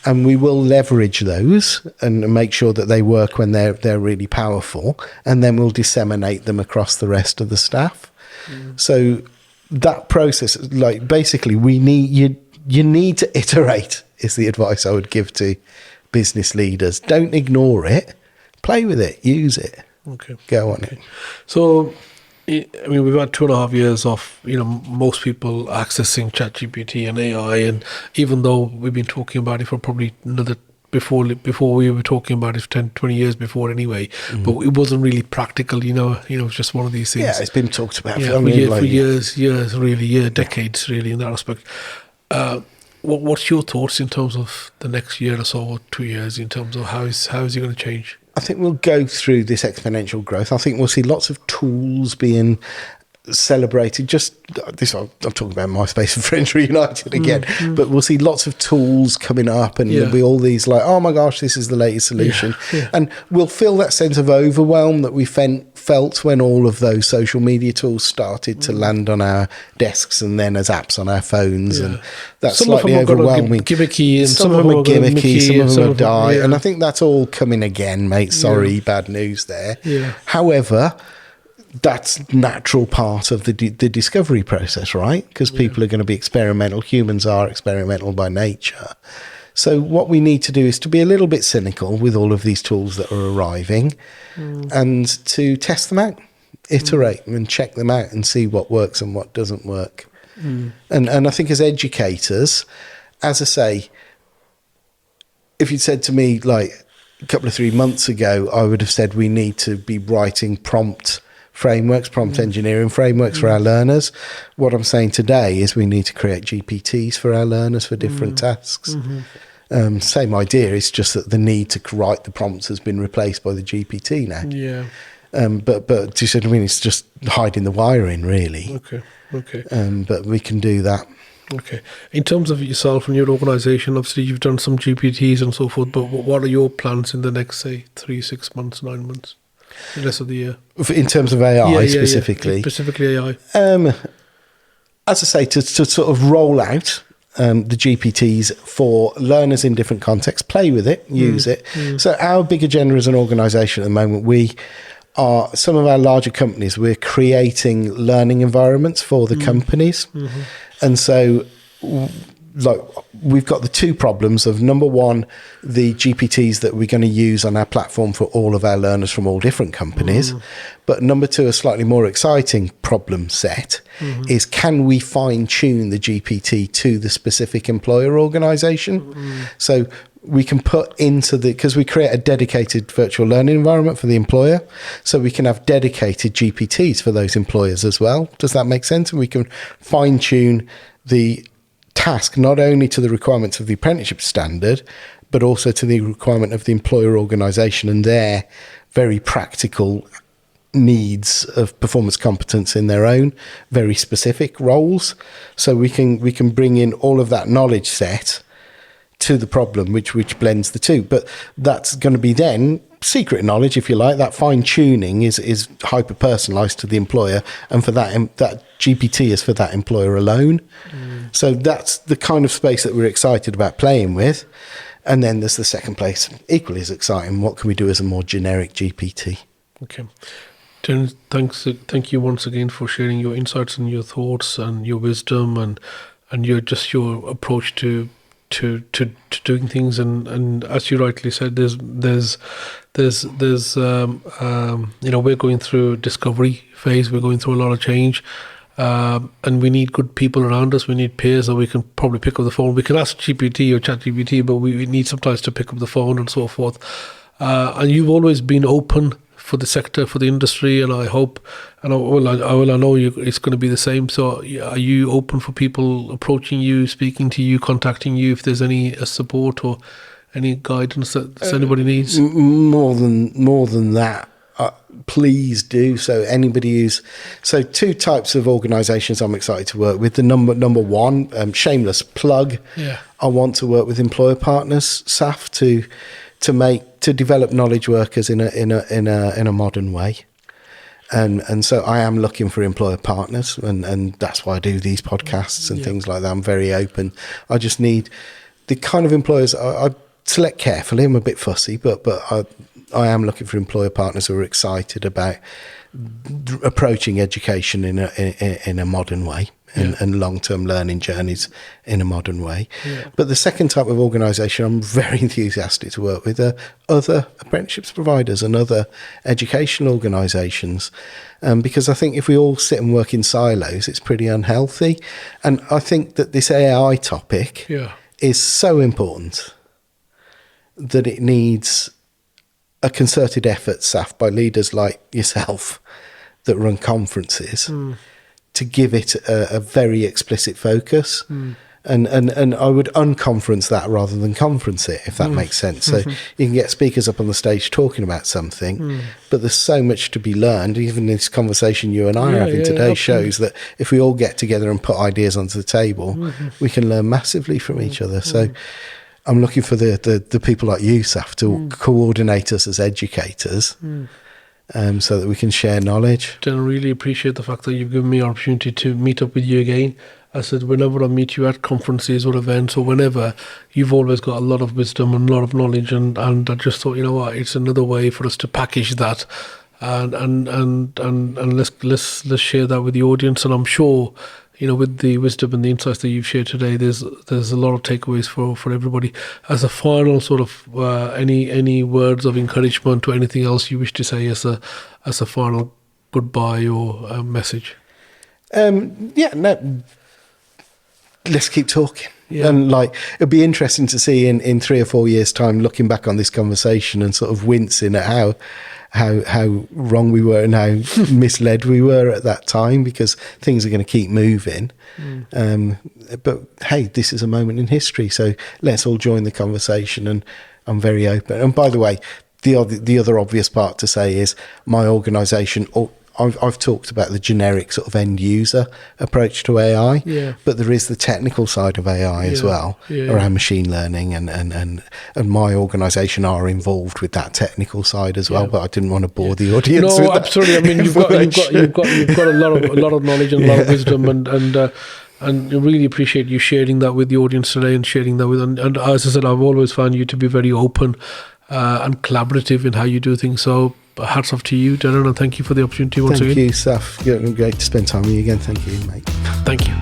And we will leverage those and make sure that they work when they're really powerful, and then we'll disseminate them across the rest of the staff. So that process, like basically, you need to iterate is the advice I would give to business leaders. Don't ignore it. Play with it. Use it. Go on it. So, I mean, we've had 2.5 years of, most people accessing ChatGPT and AI, and even though we've been talking about it for probably another, before we were talking about it 10, 20 years before anyway, but it wasn't really practical, it's just one of these things. Yeah, it's been talked about for years, really, decades really in that aspect. What's your thoughts in terms of the next year or so, or 2 years, in terms of how is it going to change? I think we'll go through this exponential growth. I think we'll see lots of tools being celebrated. Just this, I'm talking about MySpace and Friends Reunited again, but we'll see lots of tools coming up, and there'll be all these like, oh my gosh, this is the latest solution. And we'll feel that sense of overwhelm that we felt when all of those social media tools started to land on our desks and then as apps on our phones, and that's slightly overwhelming. Gimmicky, and some of them are gimmicky, some of them are die, and I think that's all coming again, mate. Sorry, bad news there. However, that's natural part of the discovery process, right? Because people are going to be experimental. Humans are experimental by nature. So what we need to do is to be a little bit cynical with all of these tools that are arriving, and to test them out, iterate and check them out and see what works and what doesn't work. And I think as educators, as I say, if you'd said to me like a couple of 3 months ago, I would have said we need to be writing prompt engineering frameworks for our learners. What I'm saying today is we need to create GPTs for our learners for different tasks. Same idea, it's just that the need to write the prompts has been replaced by the GPT now. But do you see what I mean? It's just hiding the wiring, really. Okay. But we can do that. Okay. In terms of yourself and your organisation, obviously you've done some GPTs and so forth, but what are your plans in the next, say, 3, 6 months, 9 months? The rest of the year, in terms of AI specifically. Specifically AI. As I say, to sort of roll out the GPTs for learners in different contexts, play with it, use it. So our big agenda as an organisation at the moment, we are, some of our larger companies, we're creating learning environments for the companies. And so like we've got the two problems of, number one, the GPTs that we're going to use on our platform for all of our learners from all different companies. But number two, a slightly more exciting problem set is, can we fine tune the GPT to the specific employer organization? So we can put into because we create a dedicated virtual learning environment for the employer, so we can have dedicated GPTs for those employers as well. Does that make sense? And we can fine tune the task not only to the requirements of the apprenticeship standard, but also to the requirement of the employer organisation and their very practical needs of performance competence in their own very specific roles. So we can bring in all of that knowledge set to the problem, which blends the two. But that's going to be then secret knowledge, if you like. That fine tuning is hyper personalized to the employer, and for that GPT is for that employer alone. So that's the kind of space that we're excited about playing with. And then there's the second place, equally as exciting. What can we do as a more generic GPT? Okay. Derrin, thank you once again for sharing your insights and your thoughts and your wisdom and your approach to doing things, and as you rightly said, there's we're going through a discovery phase, we're going through a lot of change, and we need good people around us. We need peers that we can probably pick up the phone. We can ask GPT or chat GPT, but we need sometimes to pick up the phone and so forth, and you've always been open for the sector, for the industry, and I hope, and I know it's going to be the same. So are you open for people approaching you, speaking to you, contacting you if there's any support or any guidance that anybody needs? More than that, please do. So two types of organisations I'm excited to work with. The number one, shameless plug. Yeah. I want to work with employer partners, SAF, to develop knowledge workers in a modern way, and so I am looking for employer partners, and that's why I do these podcasts and things like that. I'm very open. I just need the kind of employers I select carefully. I'm a bit fussy, but I am looking for employer partners who are excited about approaching education in a modern way. And long-term learning journeys in a modern way. But the second type of organisation I'm very enthusiastic to work with are other apprenticeships providers and other educational organisations, because I think if we all sit and work in silos, it's pretty unhealthy. And I think that this AI topic is so important that it needs a concerted effort, SAF, by leaders like yourself that run conferences, to give it a very explicit focus. And I would unconference that rather than conference it, if that makes sense. So you can get speakers up on the stage talking about something, but there's so much to be learned. Even this conversation you and I are having today shows that if we all get together and put ideas onto the table, we can learn massively from each other. So I'm looking for the people like you, Saf, to coordinate us as educators, so that we can share knowledge. I really appreciate the fact that you've given me an opportunity to meet up with you again. I said, whenever I meet you at conferences or events or whenever, you've always got a lot of wisdom and a lot of knowledge, and I just thought, you know what, it's another way for us to package that and let's share that with the audience. And I'm sure, you know, with the wisdom and the insights that you've shared today, there's a lot of takeaways for everybody. As a final sort of any words of encouragement or anything else you wish to say as a final goodbye or message? Let's keep talking. And it'd be interesting to see in 3 or 4 years' time, looking back on this conversation and sort of wincing at how wrong we were and how misled we were at that time, because things are going to keep moving. But hey, this is a moment in history, so let's all join the conversation, and I'm very open. And by the way, the other obvious part to say is my organisation, I've talked about the generic sort of end user approach to AI, but there is the technical side of AI as well, around machine learning, and my organisation are involved with that technical side as well. But I didn't want to bore the audience. No, absolutely. I mean, you've got a lot of knowledge and a lot of wisdom, and I really appreciate you sharing that with the audience today, and sharing that with. And as I said, I've always found you to be very open and collaborative in how you do things. So hats off to you, Derrin, and thank you for the opportunity once again. Thank you, Saf. Great to spend time with you again. Thank you, mate. Thank you.